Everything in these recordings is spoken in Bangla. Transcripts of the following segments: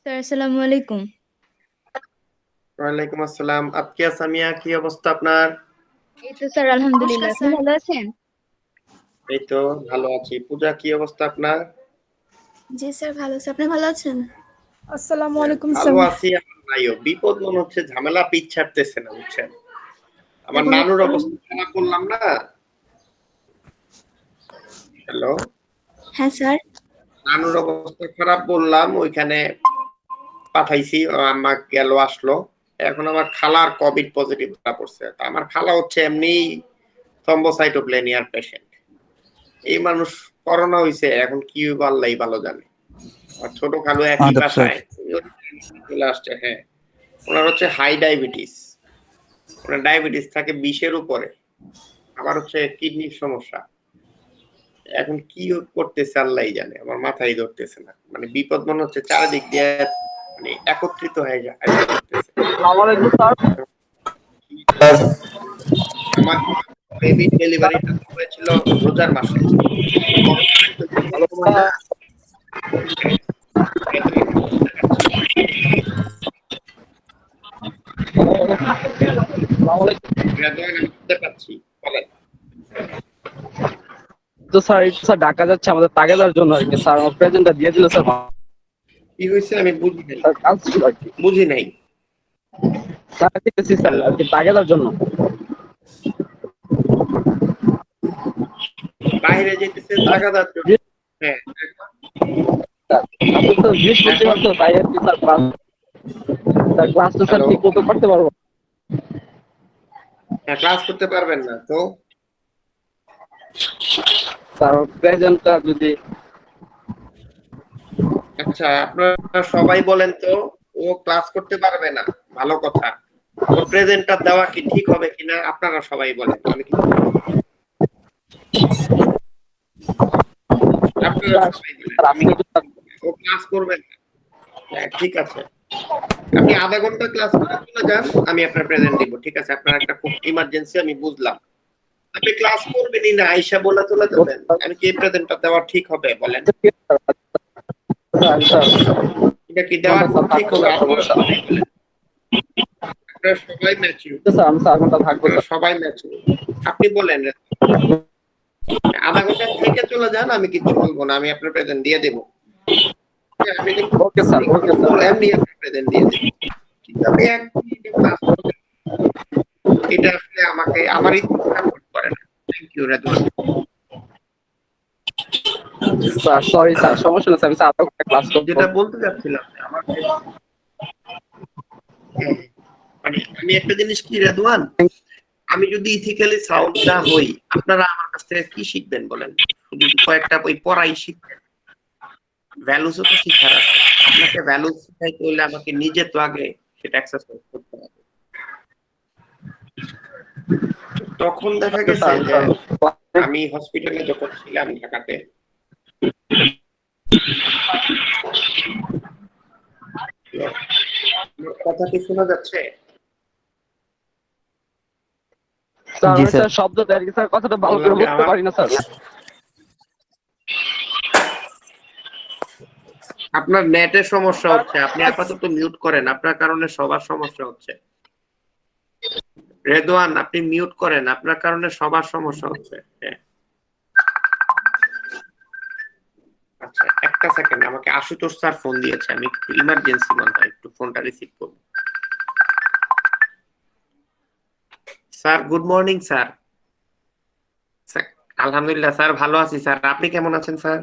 স্যার আসসালামু আলাইকুম। ওয়ালাইকুম আসসালাম। আতকিয়া সামিয়া, কি অবস্থা আপনার? এই তো স্যার নমস্কার আলহামদুলিল্লাহ। আপনি স্যার। ভালো আছেন? এই তো ভালো আছি। পূজা, কি অবস্থা আপনার? জি স্যার, ভালো আছি। আপনি ভালো আছেন? আসসালামু হ্যাঁ, আলাইকুম ভালো স্যার। আছি। আমার নাইও বিপদ মনে হচ্ছে, ঝামেলা পিছ ছাড়তেছে না, বুঝছেন? আমার এখন নানুর অবস্থা খারাপ করলাম না। হ্যালো, হ্যাঁ স্যার। নানুর অবস্থা খারাপ বললাম, ওইখানে পাঠাইছি। আম্মা গেল আসলো। এখন আমার খালার কোভিড পজিটিভ ধরা পড়ছে। তা আমার খালা হচ্ছে এমনি থ্রম্বোসাইটোপেনিয়ার পেশেন্ট। এই মানুষ করোনা হইছে, এখন কি হইব আল্লাহই ভালো জানে। আর ছোট খালু একই আদাব স্যার। বাসায় চলে আসছে। হ্যাঁ, ওনার হচ্ছে হাই ডায়াবেটিস। ওনার ডায়াবেটিস থাকে 20-এর উপরে। আবার হচ্ছে কিডনির সমস্যা। এখন কি করতেছে আল্লাহই জানে, আমার মাথায় ধরতেছে না। মানে বিপদ মনে হচ্ছে চারিদিক দিয়ে মানে একত্রিত হয়ে যায় করতেছে। আসসালামু আলাইকুম স্যার। আমার বেবি ডেলিভারিটা হয়েছিল রোজার মাসে। করোনার একদম বিপদ সময় না। আমি বুঝতে পারছি, বলেন। তো স্যার একটু স্যার ঢাকা যাচ্ছে আমাদের তাগেদার জন্য আর কি স্যার, আমার প্রেজেন্টটা দিয়ে দিল স্যার। কি হয়েছে আমি বুঝি নাই। স্যার কাজ ছিল আর কি বুঝি নাই। স্যার, দিতেছি স্যার আর কি তাগেদার জন্য। বাইরে যেতেছে তাগাদার জন্য। হ্যাঁ, আপনি তো বৃহস্পতিবার এখন তো তাই আর কি স্যার ক্লাস, স্যার ক্লাস তো স্যার হ্যালো, ঠিক মতো করতে পারবো না। হ্যাঁ, ক্লাস করতে পারবেন না তো? স্যার প্রেজেন্টটা যদি আচ্ছা, আপনারা সবাই বলেন তো, ও ক্লাস করতে পারবে না, ভালো কথা। ওর প্রেজেন্টটা দেওয়া কি ঠিক হবে কিনা আপনারা সবাই বলেন, আমি কিছু বলবো না। আপনারা স্যার সবাই বলেন, স্যার আমি আজকে কিছু বলবো না। ও ক্লাস করবে না। হ্যাঁ, ঠিক আছে। আপনি আধা ঘন্টা ক্লাস করে চলে যান, আমি আপনার প্রেজেন্ট দিব। ঠিক আছে, আপনার একটা খুব ইমার্জেন্সি, আমি বুঝলাম। আপনি ক্লাস করবেনই না, আইসা বলে চলে যাবেন। আমি কি এই প্রেজেন্টটা দেওয়া ঠিক হবে বলেন? স্যার স্যার এটা কি দেওয়া স্যার ঠিক থাকবো হবে? স্যার আপনারা সমস্যা সবাই বলেন। আপনারা সবাই ম্যাচিউর। স্যার, আমি স্যার ঘন্টা থাকবো আপনারা স্যার। সবাই ম্যাচিউর। আপনি বলেন, আধা ঘন্টা থেকে চলে যান, আমি কিচ্ছু বলবো না, আমি আপনার প্রেজেন্ট দিয়ে দেবো। আমি কিন্তু ওকে স্যার, ওকে কিছু স্যার। বলবো, এমনি আপনার প্রেজেন্ট দিয়ে দেবো। কিন্তু আপনি এক মিনিটে ক্লাস করবেন, এটা আসলে আমাকে আমারই সাপোর্ট করে না। Thank you Redwan. Sir sorry sir, সমস্যা নেই স্যার, আমি স্যার আধা ঘন্টা ক্লাস করবো। যেটা বলতে চাচ্ছিলাম যে আমাকে, হ্যাঁ, মানে আমি একটা জিনিস কি রেদওয়ান, আমি যদি ইথিক্যালি সাউন্ড না হই, আপনারা আমার কাছ থেকে কি শিখবেন বলেন? শুধু কয়েকটা ওই পড়াই শিখবেন? ভ্যালুসও তো শিখার আছে। আপনাকে ভ্যালুস শিখাইতে হলে আমাকে নিজে তো আগে সেটা এক্সারসাইজ করতে হবে। তখন দেখা ওকে গেছে স্যার, যে স্যার আমি হসপিটালে যখন ছিলাম ঢাকাতে, আমার কথা কি শোনা যাচ্ছে? স্যার জি আমি স্যার। স্যার শব্দ দেয় আর কি স্যার, কথাটা ভালো বললাম করে যে বুঝতে আমার, পারি না স্যার। আপনার নেটের সমস্যা হচ্ছে, আপনি আপাতত মিউট করেন, আপনার কারণে সবার সমস্যা হচ্ছে। রেদওয়ান, আপনি মিউট করেন, আপনার কারণে সবার সমস্যা হচ্ছে। হ্যাঁ, আচ্ছা, একটা সেকেন্ড, আমাকে আশুতোষ স্যার ফোন দিয়েছে, আমি একটু ইমার্জেন্সি মনে হয়, একটু ফোনটা রিসিভ করবো। Sir, good morning sir. আলহামদুলিল্লাহ স্যার, ভালো আছি স্যার, আপনি কেমন আছেন স্যার?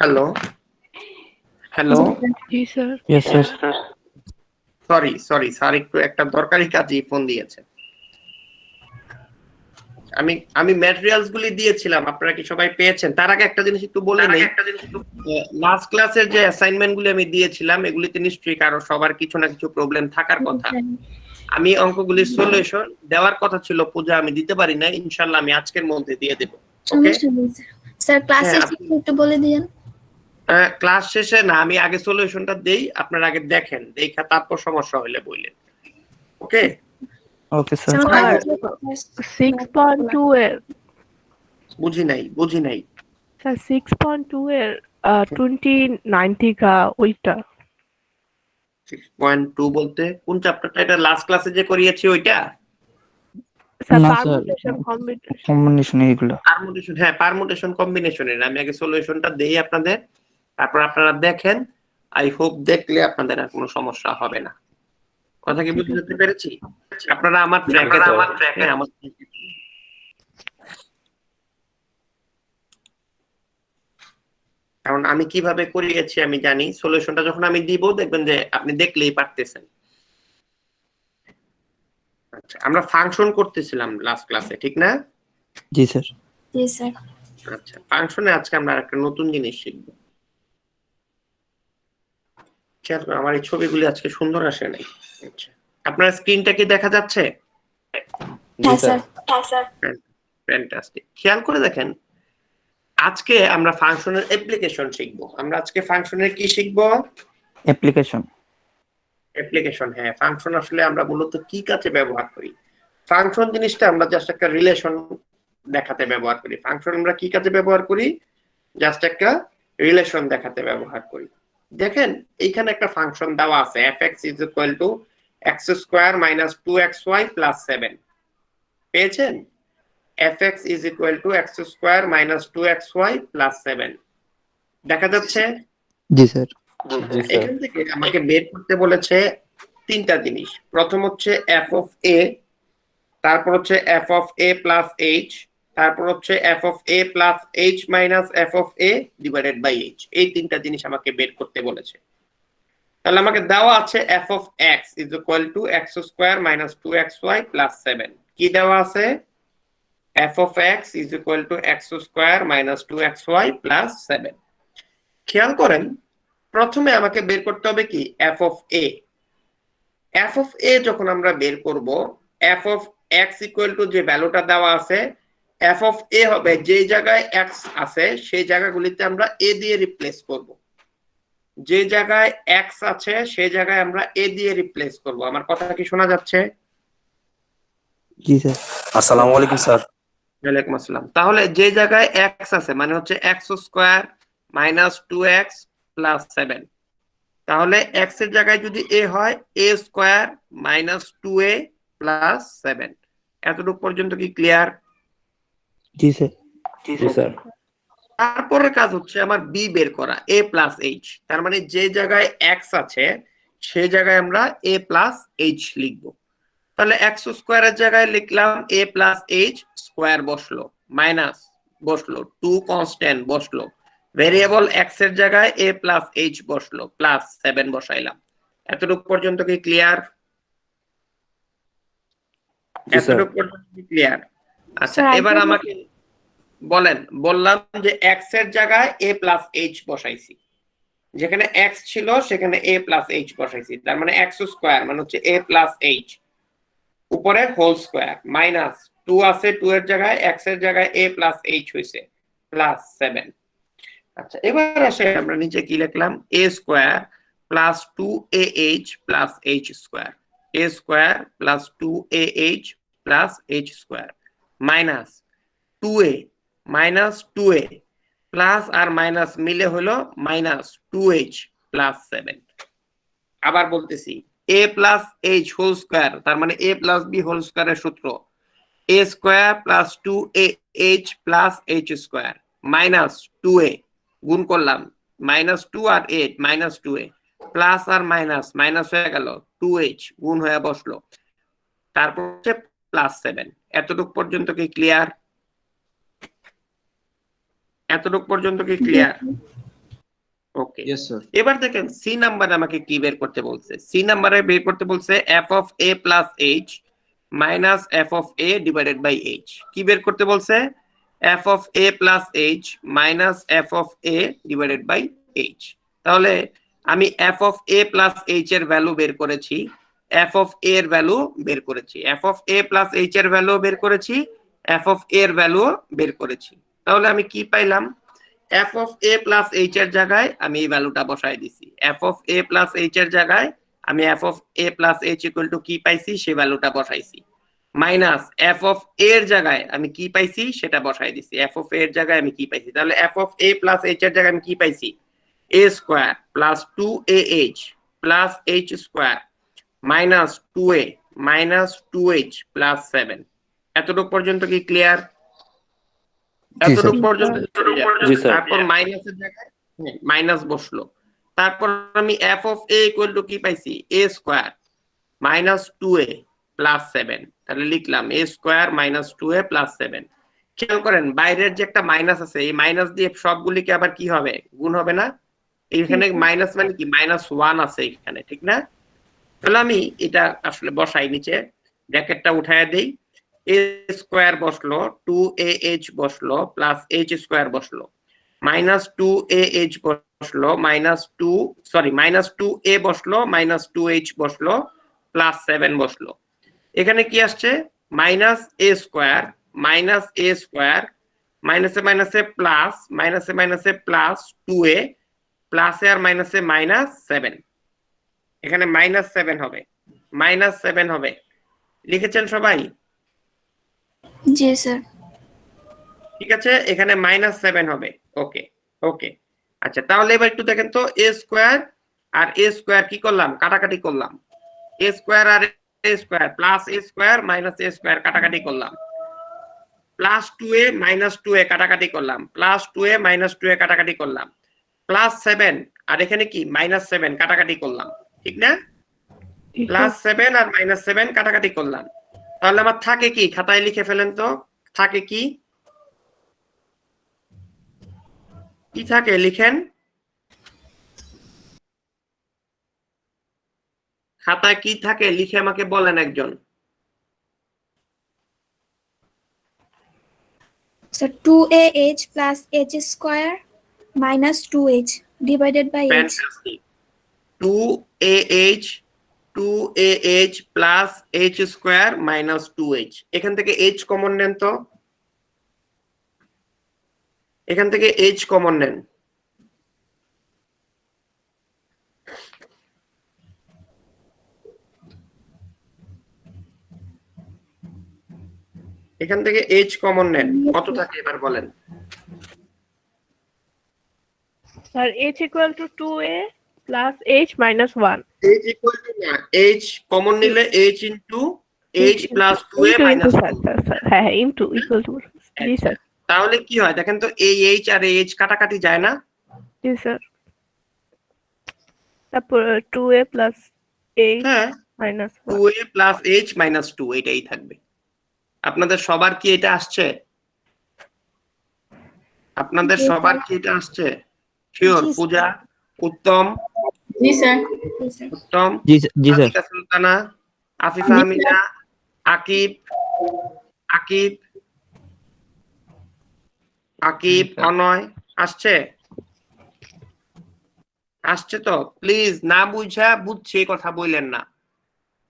হ্যালো হ্যালো জি sir. Yes sir. Sorry sir একটু একটা দরকারি কাজে ফোন দিয়েছে। আমি ম্যাটেরিয়ালস গুলি দিয়েছিলাম, আপনারা কি সবাই পেয়েছেন? তার আগে একটা জিনিস একটু বলে নেই, লাস্ট ক্লাসের যে অ্যাসাইনমেন্ট গুলি আমি দিয়েছিলাম এগুলিতে নিশ্চয়ই কারো সবার কিছু না কিছু প্রবলেম থাকার কথা। আমি অঙ্কগুলির সলিউশন দেওয়ার কথা ছিল পূজা, আমি দিতে পারি না, ইনশাআল্লাহ আমি আজকের মধ্যে দিয়ে দেব। ওকে স্যার ক্লাসে হ্যাঁ, একটু বলে দিন। ক্লাস শেষে না, আমি আগে সলিউশনটা দেই, আপনারা আগে দেখেন, দেখা তারপর সমস্যা হলে বললেন। ওকে ওকে স্যার। স্যার 6.2 এর বুঝি নাই স্যার 6.2 এর 29 থেকে ওইটা 6.2 বলতে কোন চ্যাপ্টারটা? এটা লাস্ট ক্লাসে যে করিয়েছি ওইটা? স্যার না, পারমুটেশন কম্বিনেশন। কম্বিনেশন এইগুলো। পারমুটেশন, হ্যাঁ পারমুটেশন কম্বিনেশনের আমি আগে সলিউশনটা দেই আপনাদের, তারপর আপনারা দেখেন। আই হোপ দেখলে আপনাদের আর কোনো সমস্যা হবে না। কথা কি বুঝতে পেরেছি? আপনারা আমার ট্র্যাকে কারণ আমি কিভাবে করিয়েছি আমি জানি, সলিউশনটা যখন আমি দিব দেখবেন যে আপনি দেখলেই পারতেছেন। আচ্ছা, আমরা ফাংশন করতেছিলাম লাস্ট ক্লাসে, ঠিক না? জি স্যার। জি স্যার। আচ্ছা, ফাংশনে আজকে আমরা একটা নতুন জিনিস শিখব। খেয়াল করুন, আমার এই ছবিগুলি আজকে সুন্দর আসে নাই। আচ্ছা, আপনার স্ক্রিনটা কি দেখা যাচ্ছে? জি স্যার। ফ্যান্টাস্টিক। খেয়াল করে দেখেন, আজকে আমরা ফাংশনের অ্যাপ্লিকেশন শিখব। আমরা আজকে ফাংশনের কি শিখব? অ্যাপ্লিকেশন। হ্যাঁ, ফাংশন আসলে আমরা মূলত কি কাজে ব্যবহার করি? ফাংশন জিনিসটা আমরা জাস্ট একটা রিলেশন দেখাতে ব্যবহার করি। ফাংশন আমরা কি কাজে ব্যবহার করি? জাস্ট একটা রিলেশন দেখাতে ব্যবহার করি। দেখেন এইখানে একটা ফাংশন দেওয়া আছে, fx = x² - 2xy + 7। পেয়েছেন? fx = x² - 2xy + 7 দেখা যাচ্ছে? জি স্যার। এখান থেকে আমাকে বের করতে বলেছে তিনটা জিনিস। প্রথম হচ্ছে f of a, তারপর হচ্ছে f of a + h, তারপর হচ্ছে f of a + h - f of a / h। এই তিনটা জিনিস আমাকে বের করতে বলেছে। তাহলে আমাকে দেওয়া আছে f of x = x² - 2xy + 7। কি দেওয়া আছে? f of x = x² - 2xy + 7। খেয়াল করেন, প্রথমে আমাকে বের করতে হবে কি? f of a। f of a যখন আমরা বের করব, f of x = যে ভ্যালুটা দেওয়া আছে, f of a হবে যে জায়গায় x আছে সেই জায়গাগুলিতে আমরা a দিয়ে রিপ্লেস করব। যে জায়গায় x আছে সেই জায়গায় আমরা a দিয়ে রিপ্লেস করব। আমার কথা কি শোনা যাচ্ছে? জি স্যার। আসসালামু আলাইকুম স্যার। ওয়ালাইকুম আসসালাম। তাহলে যে জায়গায় x আছে মানে হচ্ছে x² - 2x + 7। তাহলে x এর জায়গায় যদি a হয় a² - 2a + 7। এতটুকু পর্যন্ত কি ক্লিয়ার? জি স্যার। জি স্যার। তারপরের কাজ হচ্ছে আমার b বের করা, a + h। তার মানে যে জায়গায় x আছে সেই জায়গায় আমরা a + h লিখব। তাহলে x² এর জায়গায় লিখলাম a + h, স্কয়ার বসলো, মাইনাস বসলো, 2 কনস্ট্যান্ট বসলো, ভেরিয়েবল x এর জায়গায় a + h বসলো, +7 বসাইলাম। এতটুকু পর্যন্ত কি ক্লিয়ার? এতটুকু পর্যন্ত কি ক্লিয়ার? আচ্ছা, এবার আমাকে বলেন, বললাম যে x এর জায়গায় a + h বসাইছি, যেখানে x ছিল সেখানে a + h বসাইছি। তার মানে x² মানে হচ্ছে a + h, উপরে হোল স্কয়ার, মাইনাস 2 আছে, 2 এর জায়গায় x এর জায়গায় a + h হইছে, +7। আচ্ছা, এবার আসে আমরা নিচে কি লিখলাম? a² + 2ah + h², a² + 2ah + h² minus 2a - 2a plus আর মাইনাস মিলে হলো -2h + 7। আবার বলতেছি, a + h হোল স্কয়ার, তার মানে a + b হোল স্কয়ারের সূত্র a² + 2ah + h² minus 2a, গুণ করলাম -2 আর 8 -2a, প্লাস আর মাইনাস মাইনাস হয়ে গেল, 2h গুণ হয়ে বসলো, তারপর হচ্ছে +7। এতটুকু পর্যন্ত কি ক্লিয়ার? এতটুকু পর্যন্ত কি ক্লিয়ার? ওকে, ইয়েস স্যার। এবার দেখেন সি নাম্বারে আমাকে কি বের করতে বলছে। সি নাম্বারে বের করতে বলছে f of a plus h minus f of a divided by h। কি বের করতে বলছে? f of a plus h minus f of a divided by h। তাহলে আমি f of a plus h এর ভ্যালু বের করেছি, f of a এর ভ্যালু বের করেছি, f of a plus h এর ভ্যালু বের করেছি, f of a এর ভ্যালু বের করেছি। তাহলে আমি কি পাইলাম? f of a plus h এর জায়গায় আমি এই ভ্যালুটা বসাই দিছি। f of a plus h এর জায়গায় আমি f of a plus h equal to কি পাইছি সেই ভ্যালুটা বসাইছি, মাইনাস f of a এর জায়গায় আমি কি পাইছি সেটা বসাই দিছি। f of a এর জায়গায় আমি কি পাইছি? তাহলে f of a plus h এর জায়গায় আমি কি পাইছি? a square plus 2ah plus h square minus 2a minus 2h plus 7। এতটুকু পর্যন্ত কি ক্লিয়ার? এতটুকু পর্যন্ত জি স্যার। তারপর মাইনাসের জায়গায় মাইনাস বসলো। তারপর আমি f of a equal to কি পাইছি? a square minus 2a plus 7। তাহলে লিখলাম a square minus 2a plus 7। খেয়াল করেন বাইরের যে একটা মাইনাস আছে, এই মাইনাস দিয়ে সবগুলিকে আবার কি হবে? গুণ হবে না? এখানে মাইনাস মানে কি? মাইনাস 1 আছে এখানে, ঠিক না? তাহলে আমি এটা আসলে বসাই, নিচে ব্র্যাকেটটা উঠায় দেই। a স্কয়ার বসলো, 2ah বসলো, প্লাস h স্কয়ার বসলো, মাইনাস 2ah বসলো, মাইনাস 2a বসলো, মাইনাস 2h বসলো, প্লাস 7 বসলো। এখানে কি আসছে? Minus a square minus a square, মাইনাসে মাইনাসে প্লাস, মাইনাসে মাইনাসে প্লাস 2a, প্লাসে আর মাইনাসে মাইনাস 7। এখানে মাইনাস 7 হবে, মাইনাস 7 হবে। লিখেছেন সবাই? জি স্যার। ঠিক আছে, এখানে মাইনাস 7 হবে। ওকে ওকে, আচ্ছা তাহলে এবার একটু দেখেন তো, a স্কয়ার আর a স্কয়ার কি করলাম? কাটাকাটি করলাম। a স্কয়ার আর a square plus a square minus a square কাটাকাটি করলাম, প্লাস 2a মাইনাস 2a কাটাকাটি করলাম, প্লাস 2a মাইনাস 2a কাটাকাটি করলাম, প্লাস 7 আর এখানে কি মাইনাস 7 কাটাকাটি করলাম, ঠিক না? প্লাস 7 আর মাইনাস 7 কাটাকাটি করলাম। তাহলে আমার থাকে কি? খাতায় লিখে ফেলেন তো, থাকে কি? কি থাকে লিখেন? খাতায় কি থাকে লিখে আমাকে বলেন একজন। Sir 2ah plus h square minus 2h divided by h. Fantastic. 2ah plus h square minus 2h। এখান থেকে h কমন নেন তো, এখান থেকে h কমন নেন। এখান থেকে h কমন নেন, কত থাকে এবার বলেন? Sir h equal to 2a plus h minus 1 h equal to না, h কমন নিলে h into h plus 2a minus 2। হ্যাঁ into equal to G sir. তাহলে কি হয় দেখেন তো, এই h আর এই h কাটাকাটি যায় না? জি স্যার। তারপর 2a plus h হ্যাঁ, minus 1 2a plus h minus 2 এটাই থাকবে। আপনাদের সবার কি এটা আসছে? আপনাদের সবার কি এটা আসছে? শিওর? পূজা, উত্তম, জি স্যার। উত্তম, জি স্যার। আতিকা সুলতানা, আফিফা আমিনা, আকিব, আকিব, আকিব, অনয় আসছে? আসছে তো? প্লিজ না বুঝা বুঝছে কথা বললেন না,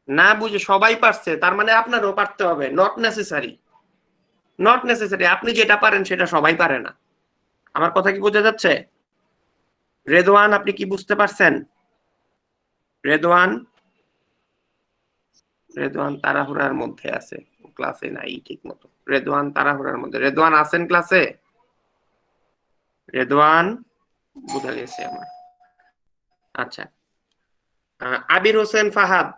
না বুঝে সবাই পারছে তার মানে আপনারও পারতে হবে। Not necessary, not necessary. আপনি যেটা পারেন সেটা সবাই পারে না। আমার কথা কি বোঝা যাচ্ছে? রেদওয়ান আপনি কি বুঝতে পারছেন? রেদওয়ান, রেদওয়ান তাড়াহুড়ার মধ্যে আছে, ক্লাসে নাই ঠিক মতো। রেদওয়ান তাড়াহুড়ার মধ্যে। রেদওয়ান আছেন ক্লাসে? রেদওয়ান বোঝা গেছে আমার। আচ্ছা, আবির হোসেন ফাহাদ,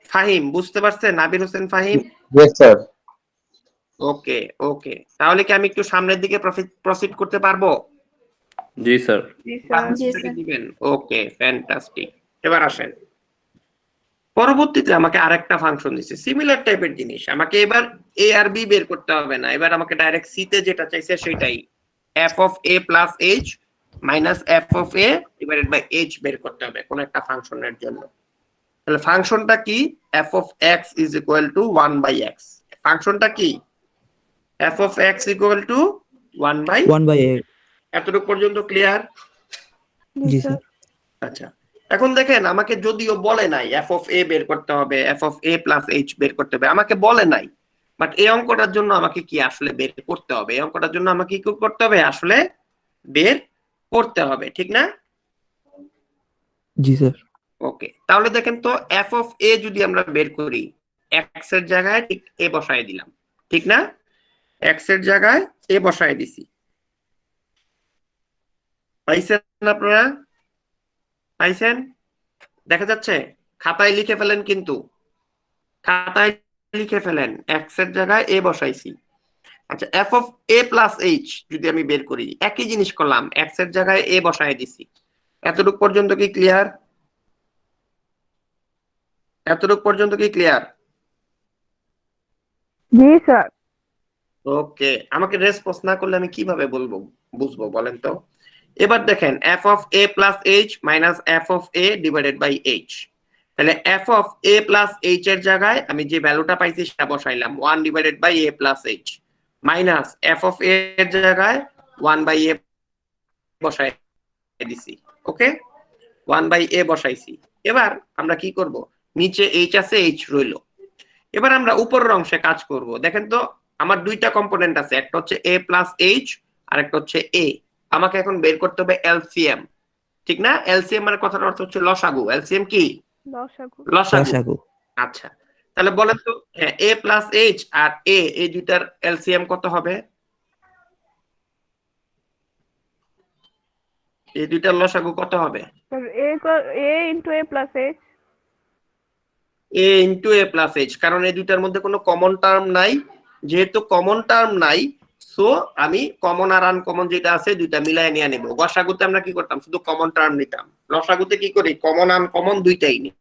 ফাহিম বুঝতে পারছেন? Abir Hossain Fahim? Yes sir. Okay okay, তাহলে কি আমি একটু সামনের দিকে প্রসিড করতে পারবো? জি স্যার। জি স্যার। জি স্যার। দিবেন? Okay fantastic. এবার আসেন, পরবর্তীতে আমাকে আরেকটা ফাংশন দিচ্ছে সিমিলার টাইপের জিনিস। আমাকে এবার a আর b বের করতে হবে না, এবার আমাকে ডাইরেক্ট c তে যেটা চাইছে সেটাই, f of a plus h minus F of A divided by h বের করতে হবে কোন একটা ফাংশনের জন্য। তাহলে ফাংশনটা কি? F of x is equal to 1 by x. ফাংশনটা কি? F of x equal to 1 by 1/8। এতটুকু পর্যন্ত ক্লিয়ার? জি স্যার। আচ্ছা, এখন দেখেন আমাকে যদিও বলে নাই এফ অফ এ বের করতে হবে, F of A plus H বের করতে হবে, আমাকে বলে নাই, বাট এই অঙ্কটার জন্য আমাকে কি আসলে বের করতে হবে? এই অঙ্কটার জন্য আমাকে কি করতে হবে? আসলে বের করতে হবে, ঠিক না? জি স্যার। ওকে, তাহলে দেখেন তো এফ অফ এ যদি আমরা বের করি, এক্স এর জায়গায় ঠিক এ বসায় দিলাম, ঠিক না? এক্স এর জায়গায় এ বসায় দিছি। পাইছেন আপনারা? পাইছেন? দেখা যাচ্ছে? খাতায় লিখে ফেলেন, কিন্তু খাতায় লিখে ফেলেন এক্স এর জায়গায় এ বসাইছি। আচ্ছা, F of A plus h যদি আমি বের করি, একই জিনিস করলাম, এক্স এর জায়গায় এ বসায় দিছি। এতটুকু পর্যন্ত কি ক্লিয়ার? এতটুকু পর্যন্ত কি ক্লিয়ার? জি স্যার। ওকে, আমাকে রেসপন্স না করলে আমি কিভাবে বলবো, বুঝবো বলেন তো? এবার দেখেন F of A plus H minus F of A divided by H. তাহলে F of A plus H এর জায়গায় আমি যে ভ্যালুটা পাইছি সেটা বসাইলাম, 1 divided by A plus H, minus F of A এর জায়গায় 1 বাই এ বসাই দিছি। ওকে, 1 বাই এ বসাইছি। এবার আমরা কি করব? নিচে এইচ আছে, এইচ রইলো। এবার আমরা উপরের অংশে কাজ করব। দেখেন তো আমার দুইটা কম্পোনেন্ট আছে, একটা হচ্ছে a প্লাস এইচ আর একটা হচ্ছে a। আমাকে এখন বের করতে হবে এলসিএম, ঠিক না? এলসিএম মানে কথার অর্থ হচ্ছে লসাগু। এলসিএম কি? লসাগু। লসাগু। আচ্ছা, তাহলে বলেন তো, হ্যাঁ, a প্লাস এইচ আর a, এই দুইটার এলসিএম কত হবে? এই দুইটার লসাগু কত হবে? Sir a into a plus H. a into a plus H, কারণ এই দুইটার মধ্যে কোনো কমন টার্ম নাই। যেহেতু কমন টার্ম নাই, সো আমি কমন আর আনকমন যেটা আছে দুইটা মিলাই নিয়ে নেব। গসাগুতে আমরা কি করতাম? শুধু কমন টার্ম নিতাম। লসাগুতে কি করি? কমন আনকমন দুইটাই নিই।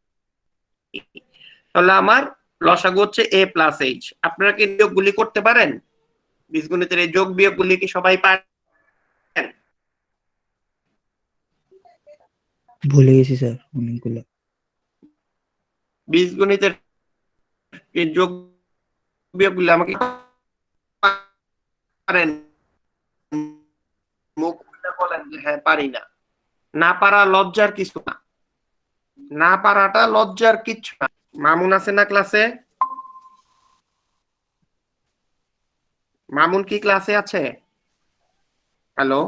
তাহলে আমার লসাগু হচ্ছে a প্লাস এইচ। আপনারা কি যোগগুলি করতে পারেন? বীজগণিতের এই যোগ বিয়োগগুলি কি সবাই পারেন? ভুলে গেছি স্যার অনেকগুলো। বীজগণিতের এই যোগ বিয়োগগুলি আমাকে পারেন? মুখ খুলে বলেন যে হ্যাঁ পারি না। না পারা লজ্জার কিছু না, না পারাটা লজ্জার কিছু না। মামুন আছে না ক্লাসে? মামুন কি ক্লাসে আছে? Hello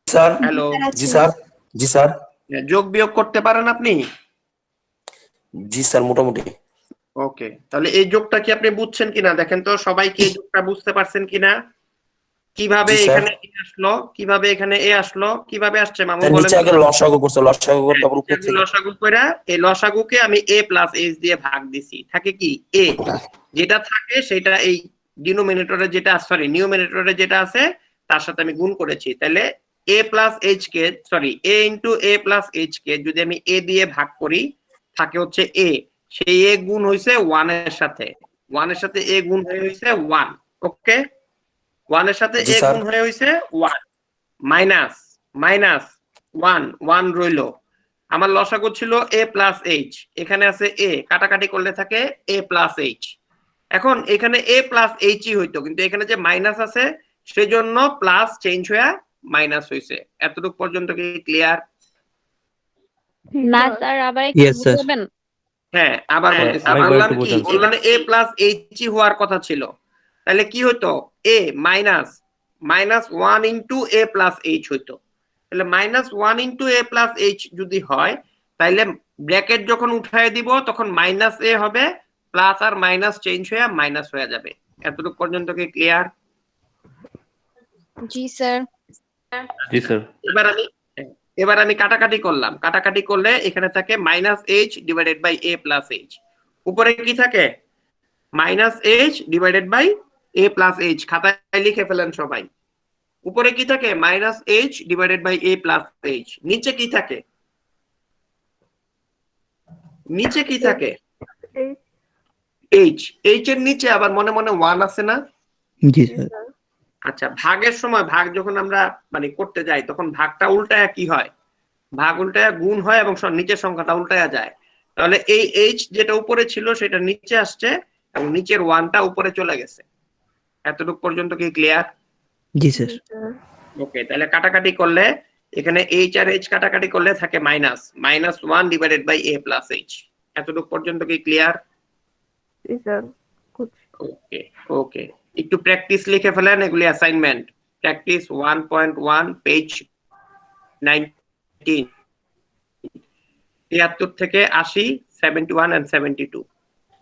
sir. হ্যালো, জি স্যার। জি স্যার। যোগ বিয়োগ করতে পারেন আপনি? জি স্যার, মোটামুটি। ওকে, তাহলে এই যোগটা কি আপনি বুঝছেন কিনা দেখেন তো, সবাই কি এই যোগটা বুঝতে পারছেন কিনা? কিভাবে জি স্যার। এখানে এ আসলো, কিভাবে এখানে এ আসলো, কিভাবে আসছে মামুন স্যার, বলেন নিচে আগে তো? লসাগু করছে, লসাগু করে তারপর উপর থেকে লসাগু কইরা এই লসাগুকে আমি a প্লাস এইচ দিয়ে ভাগ দিছি। থাকে কি a, যেটা থাকে সেটা এই ডিনোমিনেটরে যেটা, সরি নিউমিনেটরে যেটা আছে তার সাথে আমি গুণ করেছি। তাহলে a plus H K, sorry a into a plus H K যদি আমি a দিয়ে ভাগ করি, থাকে হচ্ছে a, সেই a গুণ হইছে 1 এর সাথে, 1 এর সাথে a গুণ হয়ে হইছে 1। ওকে, 1 এর সাথে জি a স্যার। গুণ হয়ে হইছে 1, মাইনাস মাইনাস 1, 1 রইলো। আমার লসাগু ছিল a প্লাস এইচ, এখানে আছে a, কাটাকাটি করলে থাকে a প্লাস এইচ। এখন এখানে a প্লাস এইচই হইতো, কিন্তু এখানে যে মাইনাস আছে সেজন্য প্লাস চেঞ্জ হয়ে মাইনাস হইছে। এতটুকু পর্যন্ত কি ক্লিয়ার? না স্যার, আবার একটু Yes, sir. বুঝাবেন? হ্যাঁ, আবার হ্যাঁ, বলতেছি। আরেকবার বললাম একটু কি বোঝান। এখানে a প্লাস এইচই হওয়ার কথা ছিল, তাহলে কি হতো? a minus minus 1 into a plus h হইতো। তাহলে minus 1 into a plus h যদি হয়, তাহলে ব্র্যাকেট যখন উঠায় দিব তখন মাইনাস a হবে, প্লাস আর মাইনাস চেঞ্জ হয়ে মাইনাস হয়ে যাবে। এতটুকু পর্যন্ত কি ক্লিয়ার? জি স্যার। জি স্যার। এবার আমি কাটাকাটি করলাম, কাটাকাটি করলে এখানে থাকে minus h divided by a plus h. উপরে কি থাকে? Minus h divided by a plus H. খাতায় লিখে ফেলেন সবাই। উপরে কি থাকে? Minus h divided by a plus h. নিচে কি থাকে? নিচে কি থাকে? এইচ। এইচ এর নিচে আবার মনে মনে 1 আছে না? জি স্যার। আচ্ছা, ভাগের সময় ভাগ যখন আমরা মানে করতে যাই তখন ভাগটা উল্টায় কি হয়? ভাগ উল্টায় গুণ হয় এবং নিচের সংখ্যাটা উল্টায়া যায়। তাহলে এই এইচ যেটা উপরে ছিল সেটা নিচে আসছে এবং নিচের ওয়ানটা উপরে চলে গেছে। এতটুকু পর্যন্ত কি ক্লিয়ার? জি স্যার। ওকে, তাহলে কাটাকাটি করলে এখানে এইচ আর এইচ কাটাকাটি করলে থাকে minus 1 divided by a plus h. এতটুকু পর্যন্ত কি ক্লিয়ার? জি স্যার। গুড। ওকে ওকে, একটু প্র্যাকটিস লিখে ফেলেন, এগুলি অ্যাসাইনমেন্ট। প্র্যাকটিস 1.1 পেজ 19, 73 থেকে 80, 71 and 72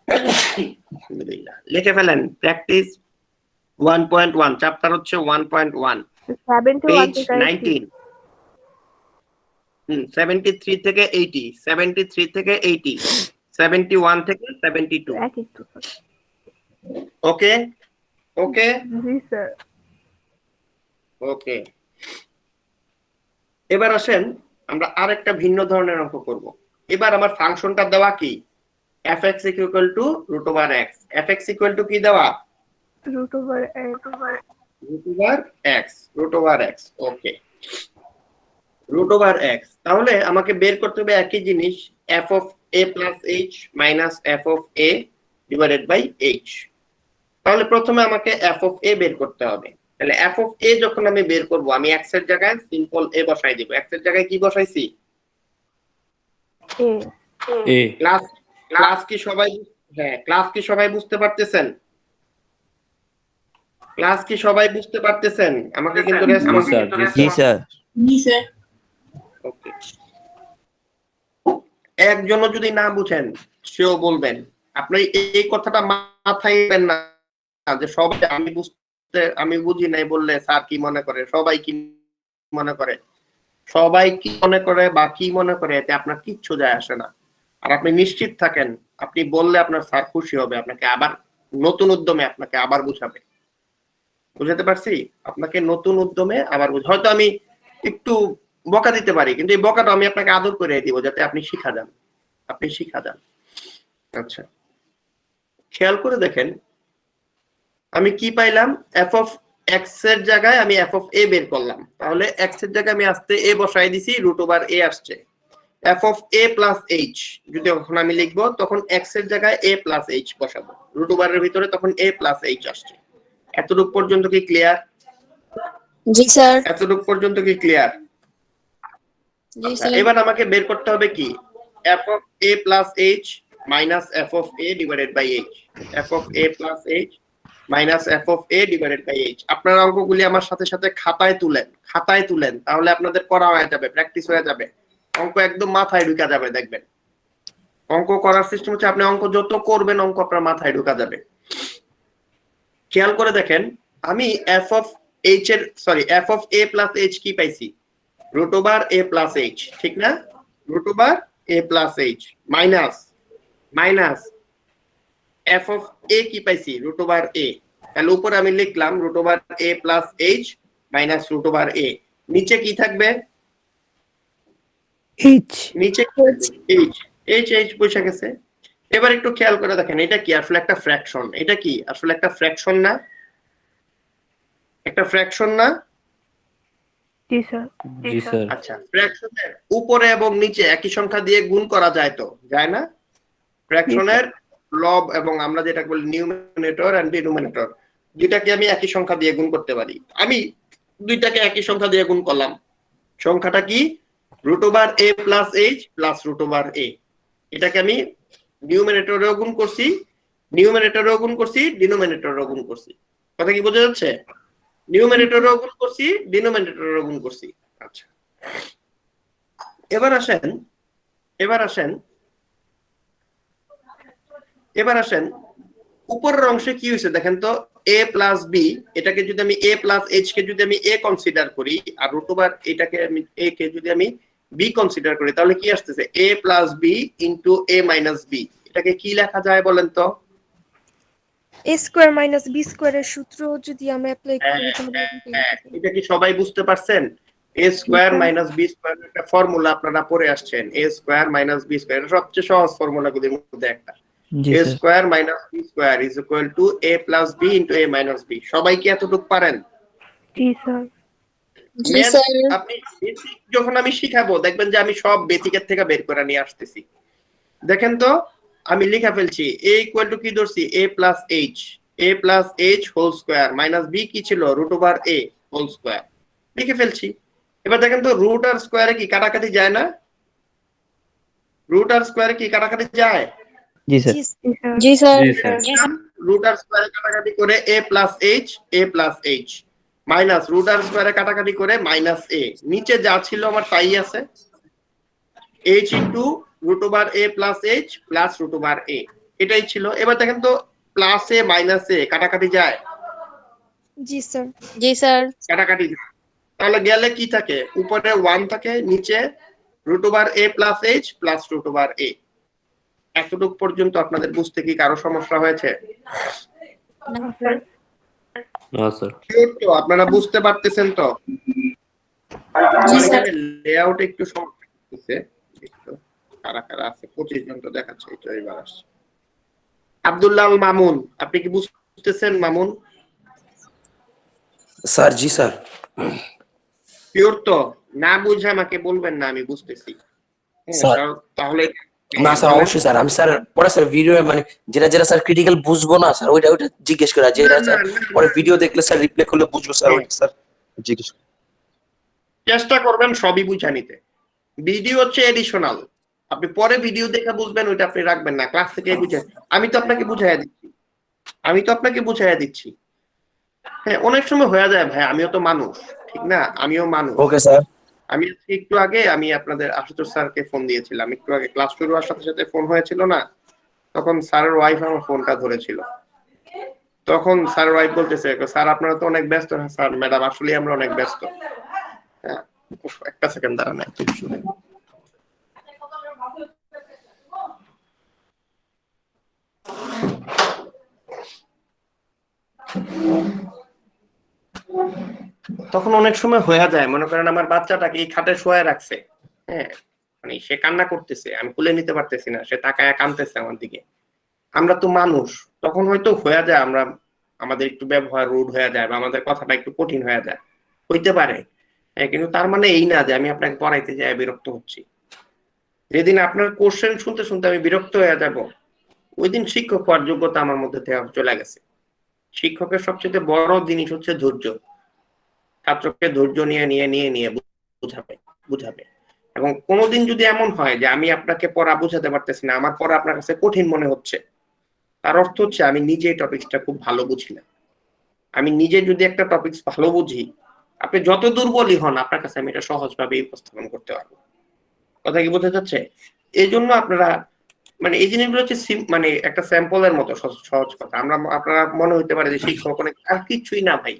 আলহামদুলিল্লাহ লিখে ফেলেন। প্র্যাকটিস 1.1 চ্যাপ্টার হচ্ছে 1.1 পেজ 19। 73 থেকে 80, 73 থেকে 80, 71 থেকে 72। একই তো স্যার। ওকে ওকে জি স্যার। ওকে, এবার আসেন আমরা আরেকটা ভিন্ন ধরনের অঙ্ক করব। এবার আমার ফাংশনটা দেওয়া কি? fx equal to root over x। fx equal to কি দেওয়া? root over x। ওকে, root over x। তাহলে আমাকে বের করতে হবে একই জিনিস, f of a plus h minus f of a divided by h। তাহলে প্রথমে আমাকে f of a বের করতে হবে। তাহলে f of a যখন আমি বের করব, আমি x এর জায়গায় সিম্পল a বসাই দিব। x এর জায়গায় কি বসাইছি? a। ক্লাস কি সবাই, হ্যাঁ ক্লাস কি সবাই বুঝতে পারতেছেন? ক্লাস কি সবাই বুঝতে পারতেছেন? আমাকে কিন্তু রেসপন্স। জি স্যার। ওকে, একজনও যদি না বুঝেন সেও বলবেন। আপনি এই কথাটা মাথায় রাখবেন না যে সবাই আমি বুঝি নাই বললে স্যার কি মনে করে, সবাই কি মনে করে, সবাই কি মনে করে বা কি মনে করে এতে আপনার কিচ্ছু যায় আসে না। আর আপনি নিশ্চিত থাকেন আপনি বললে আপনার স্যার খুশি হবে, আপনাকে আবার নতুন উদ্যমে আপনাকে আবার বুঝাবে। বুঝাতে পারছি? আপনাকে নতুন উদ্যমে আবার হয়তো আমি একটু বকা দিতে পারি, কিন্তু এই বকাটা আমি আপনাকে আদর করে দিব যাতে আপনি শিখা যান। আচ্ছা, খেয়াল করে দেখেন আমি কি পাইলাম। f of x এর জায়গায় আমি f of a বের করলাম। তাহলে x এর জায়গায় আমি আস্তে a বসাই দিছি, root over a আসছে। f of a plus h যদি এখন আমি লিখবো তখন x এর জায়গায় a plus h বসাবো, root over এর ভিতরে তখন a plus h আসছে। এতটুকু পর্যন্ত কি ক্লিয়ার? জি স্যার। এতটুকু পর্যন্ত কি ক্লিয়ার? জি স্যার। এবার আমাকে বের করতে হবে কি? f of a plus h minus f of a divided by h। f of a plus h minus f of a divided by h। আপনারা অঙ্কগুলি আমার সাথে সাথে খাতায় তুলেন, তাহলে আপনাদের করা হয়ে যাবে, প্র্যাকটিস হয়ে যাবে, অঙ্ক একদম মাথায় ঢুকা যাবে। দেখবেন অঙ্ক করার সিস্টেম হচ্ছে আপনি অঙ্ক যত করবেন অঙ্ক আপনার মাথায় ঢুকা যাবে। খেয়াল করে দেখেন আমি f of a plus h কি পাইছি? root over a plus h, ঠিক না? root over a plus h minus f of a কি পাইছি? root over a। তাহলে উপরে আমি লিখলাম root over a plus h minus root over a। নিচে কি থাকবে? এইচ। নিচে h বসে গেছে। এবার একটু খেয়াল করে দেখেন এটা কি আসলে একটা ফ্র্যাকশন। এটা কি আসলে একটা ফ্র্যাকশন না? একটা ফ্র্যাকশন না? জি স্যার। জি স্যার। আচ্ছা, ফ্র্যাকশনের উপরে এবং নিচে একই সংখ্যা দিয়ে গুণ করা যায় তো, যায় না? ফ্র্যাকশনের লব এবং আমরা যেটা বলি নিউমারেটর এন্ড ডিনোমিনেটর, দুইটাকে আমি একই সংখ্যা দিয়ে গুণ করতে পারি। আমি দুইটাকে একই সংখ্যা দিয়ে গুণ করলাম। সংখ্যাটা কি? root over a plus h plus root over a। এটাকে আমি নিউমারেটরেও গুণ করছি, ডিনোমিনেটরেও গুণ করছি। কথা কি বোঝা যাচ্ছে? নিউমারেটরেও গুণ করছি, ডিনোমিনেটরেও গুণ করছি। আচ্ছা, এবার আসেন উপরের অংশে কি হয়েছে দেখেন তো। a plus b, এটাকে যদি আমি a plus h কে যদি আমি a কনসিডার করি আর root over এটাকে আমি a কে যদি আমি b কনসিডার করি, তাহলে কি আসতেছে? a plus b into a minus b। এটাকে কি লেখা যায় বলেন তো? a স্কয়ার মাইনাস b স্কয়ারের সূত্র যদি আমরা অ্যাপ্লাই করি তাহলে এটা কি সবাই বুঝতে পারছেন? a square minus b square একটা ফর্মুলা আপনারা পড়ে আসছেন। a square minus b square সবচেয়ে সহজ ফর্মুলাগুলোর মধ্যে একটা। a square minus b square is equal two a plus b into a minus b। সবাই কি এতটুকু পারেন? জি স্যার। আপনি বেসিক যখন আমি শিখাবো দেখবেন যে আমি সব বেসিকের থেকে বের করে নিয়ে আসতেছি। দেখেন তো আমি লিখে ফেলছি a ইকুয়াল টু কি ধরছি a plus h whole square minus b কি ছিল root over a whole square লিখে ফেলছি। এবার দেখেন তো রুট আর স্কয়ারে কি কাটাকাটি যায় না? রুট আর স্কয়ারে কি কাটাকাটি যায়? জি স্যার। জি স্যার। জি স্যার। রুট আর স্কয়ারে কাটাকাটি করে a plus h minus root আর স্কয়ারে কাটাকাটি করে মাইনাস a, নিচে যা ছিল আমার তাই আছে, h into root over a plus h plus root over a, এটাই ছিল। এবার দেখেন তো প্লাস a মাইনাস a কাটাকাটি যায়? জি স্যার। জি স্যার। কাটাকাটি যায়। তাহলে গেলে কি থাকে? উপরে 1 থাকে, নিচে root over a plus h plus root over a। এতটুকু পর্যন্ত আপনাদের বুঝতে কি কারো সমস্যা হয়েছে? না স্যার। তো আপনারা বুঝতে পারতেছেন তো? লেআউট একটু সমস্যা হচ্ছে, কারা কারা আছে 25 জন তো দেখাচ্ছে, এই তো এবার আসছে। আব্দুল্লাহ আল মামুন, আপনি কি বুঝতেছেন মামুন? স্যার জি স্যার। পিওর তো? না বুঝে আমাকে বলবেন না, আমি বুঝতেছি। স্যার তাহলে না স্যার অবশ্যই স্যার, আমি স্যার পরে স্যার ভিডিও মানে যেটা যেটা স্যার ক্রিটিক্যাল বুঝবো না স্যার ওইটা জিজ্ঞেস করা, যেটা স্যার পরে ভিডিও দেখলে স্যার রিপ্লে করলে বুঝবো স্যার, ওইটা স্যার জিজ্ঞেস চেষ্টা করবেন সবই বুঝা নিতে। ভিডিও হচ্ছে এডিশনাল, আপনি পরে ভিডিও দেখে বুঝবেন, ওইটা আপনি রাখবেন না, ক্লাস থেকে বুঝে। আমি তো আপনাকে বুঝাইয়া দিচ্ছি। হ্যাঁ, অনেক সময় হয়ে যায় ভাই, আমিও তো মানুষ, ঠিক না? আমিও মানুষ। Okay sir. আমি একটু আগে আপনাদের আশুতোষ স্যারকে ফোন দিয়েছিলাম, একটু আগে ক্লাস শুরু হওয়ার সাথে সাথে ফোন হয়েছিল না, তখন স্যারের ওয়াইফ আমার ফোনটা ধরেছিল। তখন স্যারের ওয়াইফ বলতেছে, স্যার আপনারা তো অনেক ব্যস্ত। না স্যার, ম্যাডাম আসলে আমরা অনেক ব্যস্ত। হ্যাঁ, একটা সেকেন্ড দাঁড়ান, একটু শুনে। তখন অনেক সময় হয়ে যায়, মনে করেন আমার বাচ্চাটাকে এই খাটে শোয়ায় রাখছে, হ্যাঁ, মানে সে কান্না করতেছে, আমি খুলে নিতে পারতেছি না, সে তাকায় কাঁদতেছে আমার দিকে। আমরা তো মানুষ, তখন হয়তো হয়ে যায় আমরা আমাদের একটু ব্যবহার রুড হয়ে যায় বা আমাদের কথাটা একটু কঠিন হয়ে যায়, হইতে পারে। হ্যাঁ, কিন্তু তার মানে এই না যে আমি আপনাকে পড়াইতে যাই বিরক্ত হচ্ছি। যেদিন আপনার কোশ্চেন শুনতে শুনতে আমি বিরক্ত হয়ে যাব, ওই দিন শিক্ষক হওয়ার যোগ্যতা আমার মধ্যে থেকে চলে গেছে। শিক্ষকের সবচেয়ে বড় জিনিস হচ্ছে ধৈর্য। ছাত্রকে ধৈর্য নিয়ে বুঝাবে। এবং কোনোদিন যদি এমন হয় যে আমি আপনাকে পড়া বুঝাতে পারতেছি না, আমার পড়া আপনার কাছে কঠিন মনে হচ্ছে, তার অর্থ হচ্ছে আমি নিজে এই টপিকসটা খুব ভালো বুঝি না। আমি নিজে যদি একটা টপিকস ভালো বুঝি, আপনি যত দুর্বলই হন, আপনার কাছে আমি এটা সহজভাবে উপস্থাপন করতে পারবো। কথা কি বোঝা যাচ্ছে? এই জন্য আপনারা মানে এই জিনিসগুলো হচ্ছে মানে একটা স্যাম্পলের মতো সহজ কথা। আপনারা মনে হইতে পারে যে শিক্ষক অনেক, আর কিছুই না ভাই।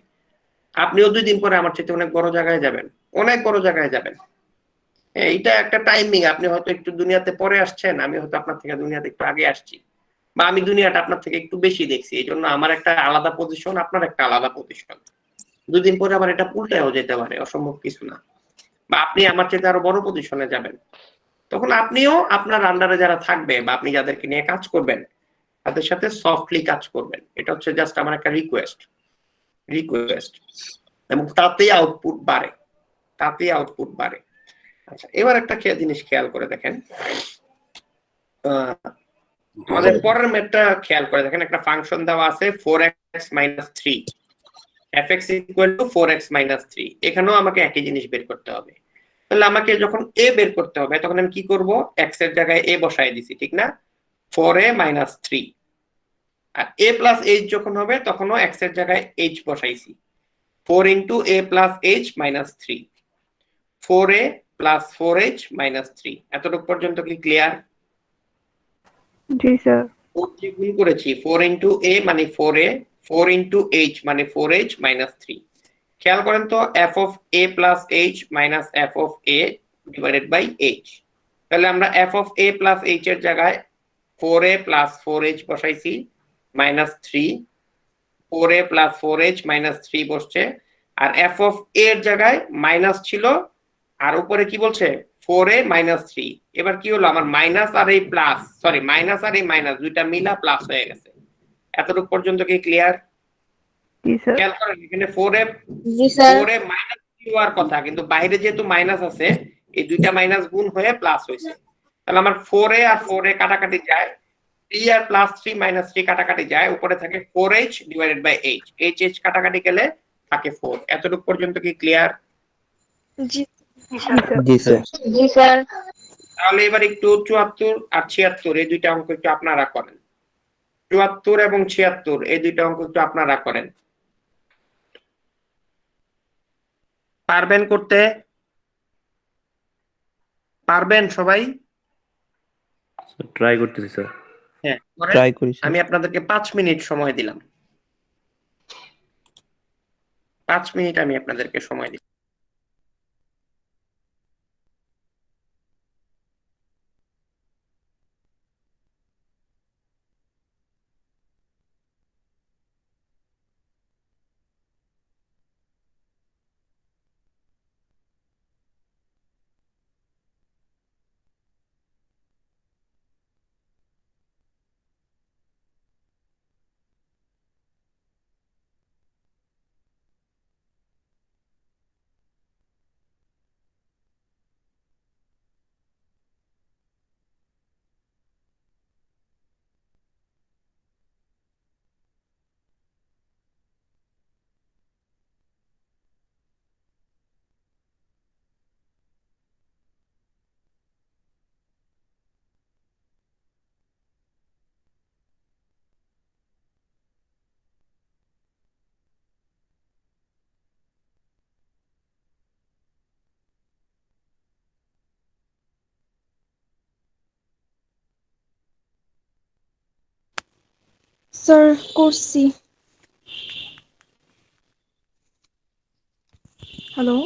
আপনিও 2 দিন পরে আমার চাইতে অনেক বড় জায়গায় যাবেন, অনেক বড় জায়গায় যাবেন। এইটা একটা টাইমিং। আপনি হয়তো একটু দুনিয়াতে পরে আসছেন, আমি হয়তো আপনার থেকে দুনিয়াতে একটু আগে আসছি, বা আমি দুনিয়াটা আপনার থেকে একটু বেশি দেখছি, এই জন্য আমার একটা আলাদা পজিশন, আপনার একটা আলাদা পজিশন। 2 দিন পরে আবার এটা উল্টায়ও যেতে পারে, অসম্ভব কিছু না। বা আপনি আমার চাইতে আরো বড় পজিশনে যাবেন, তখন আপনিও আপনার আন্ডারে যারা থাকবে বা আপনি যাদেরকে নিয়ে কাজ করবেন তাদের সাথে সফটলি কাজ করবেন। এটা হচ্ছে জাস্ট আমার একটা রিকোয়েস্ট। এবং তাতেই আউটপুট বাড়ে। আচ্ছা, এবার একটা জিনিস খেয়াল করে দেখেন, আমাদের পরের ম্যাথটা খেয়াল করে দেখেন। একটা ফাংশন দেওয়া আছে 4x - 3, fx = 4x - 3। এখানেও আমাকে একই জিনিস বের করতে হবে। তাহলে আমাকে যখন a বের করতে হবে, তখন আমি কি করব? x এর জায়গায় a বসায় দিছি, ঠিক না? 4a - 3। আর a + h যখন হবে, তখনও x এর জায়গায় h বসাইছি। 4 × a + h - 3, 4a + 4h - 3। এতটুকু পর্যন্ত কি ক্লিয়ার? জি স্যার। গুণ করেছি, 4 × a মানে 4a, 4 × h মানে 4h - 3। খেয়াল করেন তো, f of a + h minus f of a divided by h। তাহলে আমরা f of a + h এর জায়গায় 4a + 4h বসাইছি -3, 4a + 4h - 3 বসছে। আর f of a এর জায়গায় মাইনাস ছিল, আর উপরে কি বলছে? 4a - 3। এবার কি হলো? আমার মাইনাস আর এই প্লাস, সরি মাইনাস আর এই মাইনাস দুইটা মিলা প্লাস হয়ে গেছে। এতটুকু পর্যন্ত কি ক্লিয়ার? জি স্যার। খেয়াল করেন এখানে 4 এ জি স্যার। 4 এ মাইনাস হওয়ার কথা, কিন্তু বাইরে যেহেতু মাইনাস আছে এই দুইটা মাইনাস গুণ হয়ে প্লাস হয়েছে। তাহলে আমার 4 এ আর 4 এ কাটাকাটি যায়, 3 আর প্লাস 3 মাইনাস 3 কাটাকাটি যায়, উপরে থাকে 4h divided by h, h কাটাকাটি গেলে থাকে 4। এতটুকু পর্যন্ত কি ক্লিয়ার? জি জি স্যার। জি স্যার। তাহলে এবার একটু 74 আর 76 এই দুইটা অঙ্ক একটু আপনারা করেন। 74 এবং 76 এই দুইটা অঙ্ক একটু আপনারা করেন। পারবেন করতে? পারবেন সবাই? ট্রাই করতেছি স্যার। হ্যাঁ, ট্রাই করি স্যার। আমি আপনাদেরকে 5 মিনিট সময় দিলাম। 5 মিনিট আমি আপনাদেরকে সময় দিলাম। স্যার করছি। Hello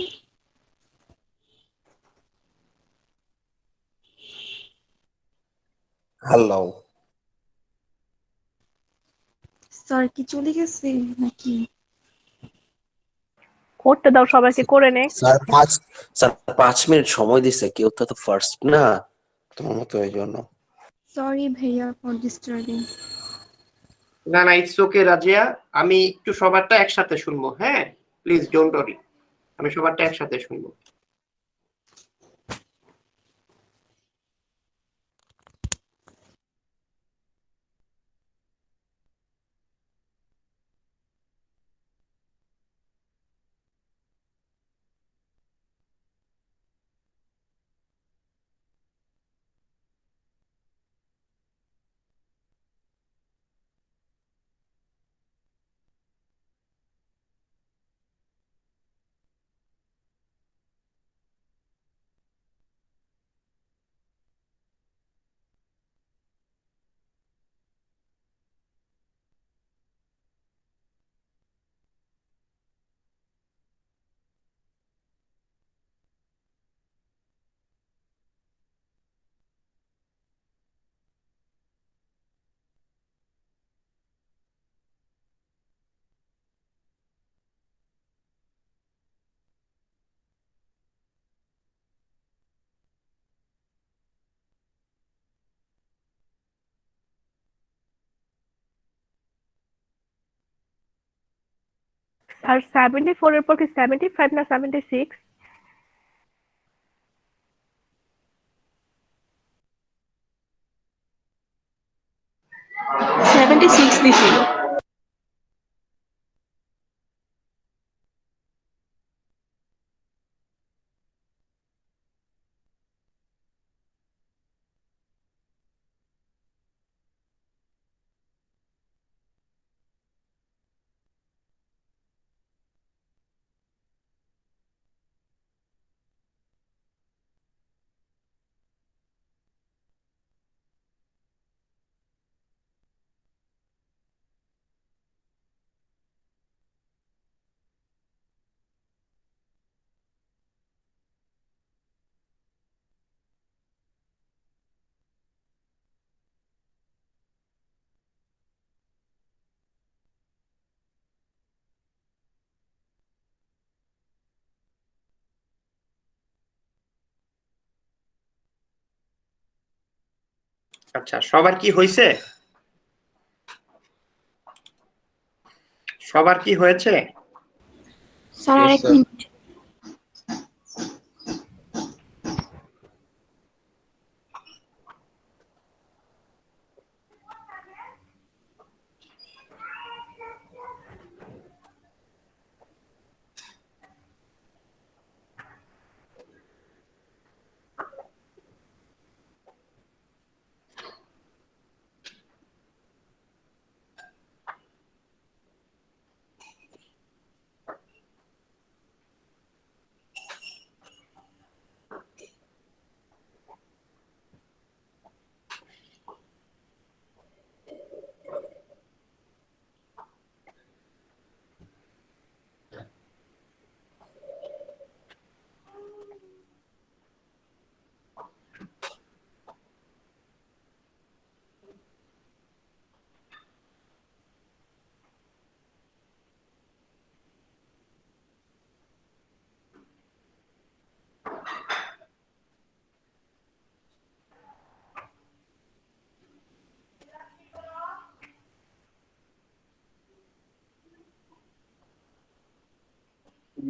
hello. স্যার, কি চলে গেছে নাকি? করতে দাও সবাইকে, করে নে। স্যার 5 মিনিট সময় দিছে, কেউ তো ফার্স্ট না তোমার মতো, এই জন্য। সরি ভাইয়া ফর ডিস্টার্বিং। না না, ইটস ওকে রাজিয়া, আমি একটু সবারটা একসাথে শুনবো। হ্যাঁ, প্লিজ ডোন্ট ওরি, আমি সবারটা একসাথে শুনবো। আর 74 এর পর কি 75 না 76? 76 দিছিল। আচ্ছা, সবার কি হয়েছে? সবার কি হয়েছে? স্যার Yes, আরেক sir. মিনিট।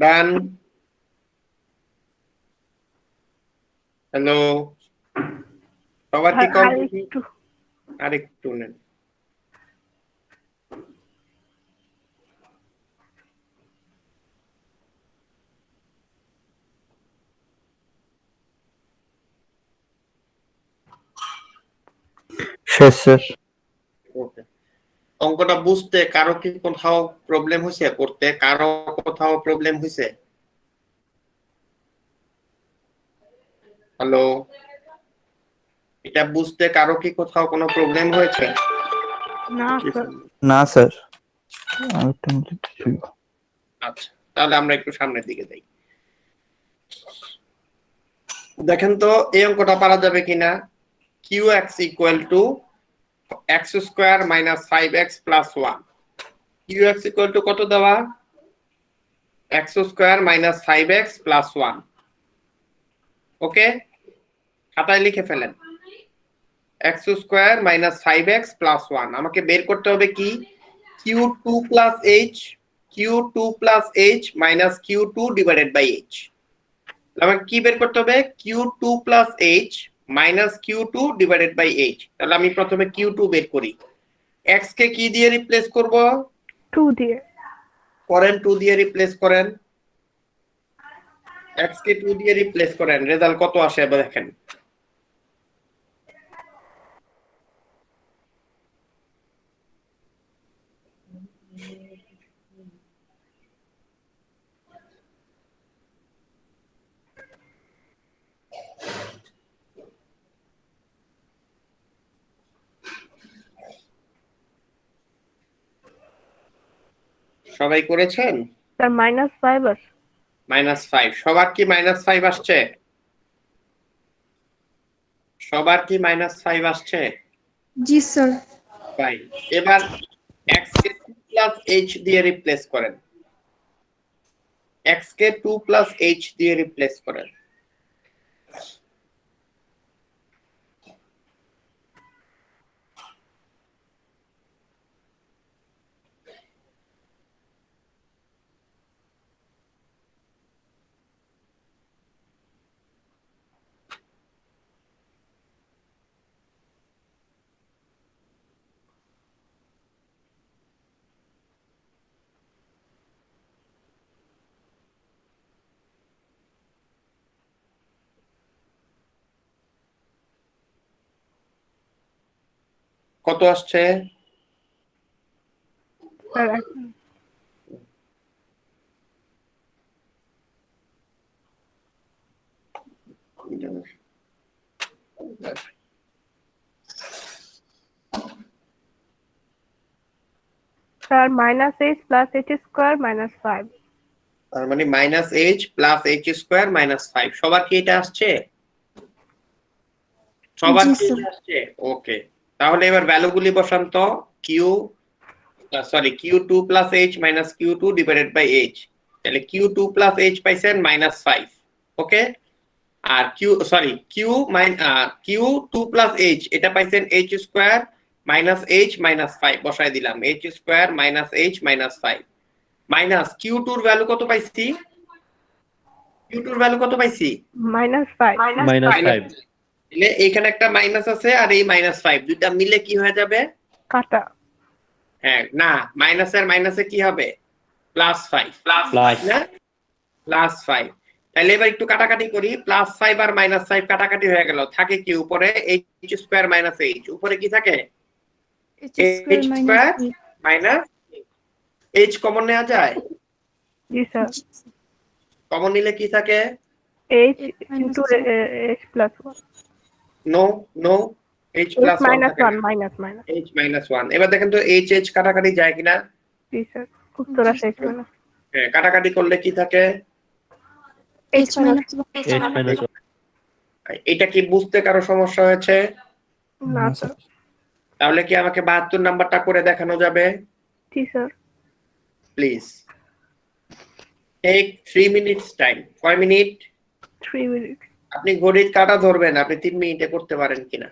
ডান। হ্যালো, সবার কি কমপ্লিট? আরেকটু নেন। শেষ স্যার। ওকে, অঙ্কটা বুঝতে কারো কি কোথাও প্রবলেম হয়েছে? করতে কারো কোথাও প্রবলেম হয়েছে? হ্যালো, এটা বুঝতে কারো কি কোথাও কোনো প্রবলেম হয়েছে? না স্যার। না স্যার। আরেকটা মিনিট ছিল। আচ্ছা, তাহলে আমরা একটু সামনের দিকে যাই। দেখেন তো এই অঙ্কটা পারা যাবে কিনা। qx equal to x square minus 5x plus 1। qx equal to কত দেওয়া? x square minus 5x plus 1। ওকে, খাতায় লিখে ফেলেন x square minus 5x plus 1। আমাকে বের করতে হবে কি q2 plus h, q2 plus h minus q2 divided by h। আমাকে কি বের করতে হবে? q2 plus h minus q2 divided by h। তাহলে আমি প্রথমে q2 বের করি। x কে কি দিয়ে রিপ্লেস করব? 2 দিয়ে। করেন, 2 দিয়ে রিপ্লেস করেন। x কে 2 দিয়ে রিপ্লেস করেন, রেজাল্ট কত আসে এবার দেখেন। সবাই করেছেন? স্যার -5 আছে। -5। সবার কি -5 আসছে? সবার কি -5 আসছে? জি স্যার। ফাইন। এবার x কে 2 প্লাস h দিয়ে রিপ্লেস করেন। x কে 2 প্লাস h দিয়ে রিপ্লেস করেন। কত আসছে? Sir sir -h plus h square -5। তার মানে -h প্লাস h স্কয়ার -5। সবার কি এটা আসছে? সবার জি কি স্যার। এটা আসছে? ওকে, তাহলে এবার ভ্যালুগুলি বসান তো। q2 plus h minus q2 divided by h। তাহলে q2 প্লাস h পাইছেন -5। ওকে, আর q2 প্লাস h এটা পাইছেন h square minus H minus 5 বসাই দিলাম, H square minus H minus 5 minus Q2 এর ভ্যালু কত পাইছি? Q2 এর ভ্যালু কত পাইছি? -5 -5 তাহলে এখানে একটা মাইনাস আছে আর এই -5 দুইটা মিলে কি হয়ে যাবে? কাটা। হ্যাঁ না, মাইনাসের মাইনাসে কি হবে? +5 প্লাস না +5। তাহলে এবার একটু কাটাকাটি করি, +5 আর -5 কাটাকাটি হয়ে গেল, থাকে কি উপরে এইচ স্কয়ার মাইনাস এইচ, উপরে কি থাকে? H square minus H common নেওয়া যায়? জি স্যার। কমন নিলে কি থাকে? h into h plus 1 no no, h plus 1 থাকে না, মাইনাস এইচ মাইনাস 1। এবার দেখেন তো এইচ এইচ কাটাকাটি যায় কিনা? জি স্যার। উত্তর আসে h minus হ্যাঁ, কাটাকাটি করলে কি থাকে? h minus h - এটা কি বুঝতে কারো সমস্যা হয়েছে? না স্যার। তাহলে কি আমাকে 72 নাম্বারটা করে দেখানো যাবে? জি sir. Please take 3 minutes time. কয় মিনিট? 3 minutes আপনি ঘড়ির কাঁটা ধরবেন, আপনি 3 মিনিটে করতে পারেন কিনা,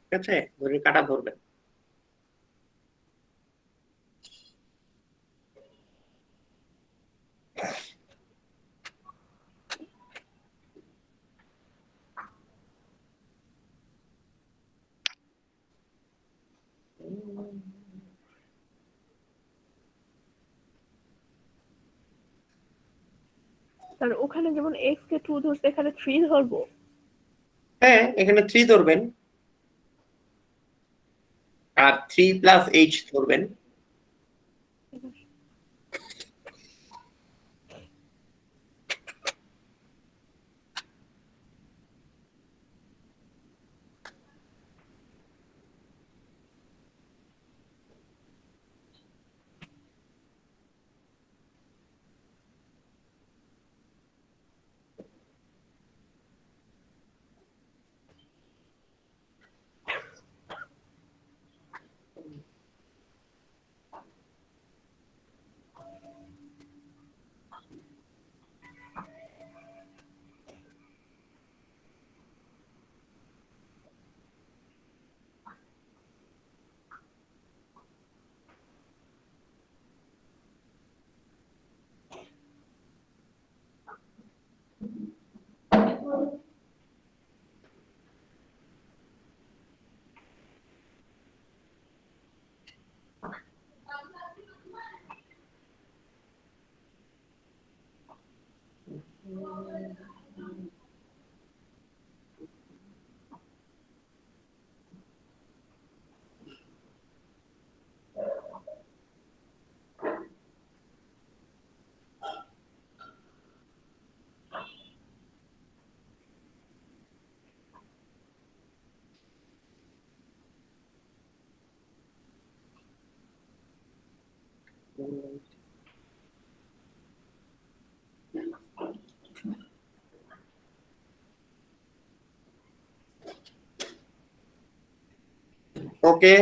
ঠিক আছে? ঘড়ির কাঁটা ধরবেন। স্যার ওখানে যেমন x কে 2 ধরতে এখানে 3 ধরবো? হ্যাঁ, এখানে 3 ধরবেন আর 3 প্লাস h ধরবেন। ওকে,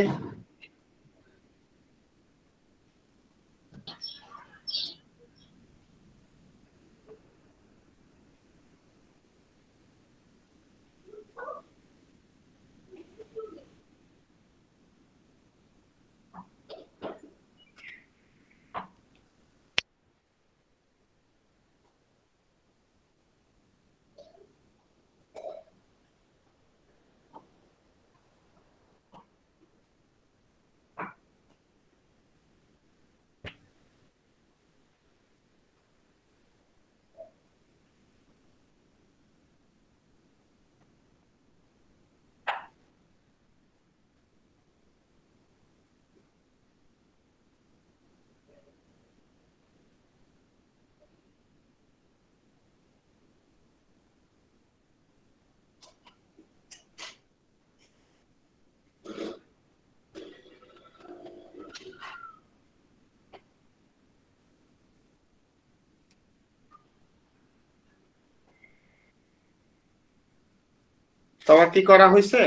তোমার কি করা হয়েছে?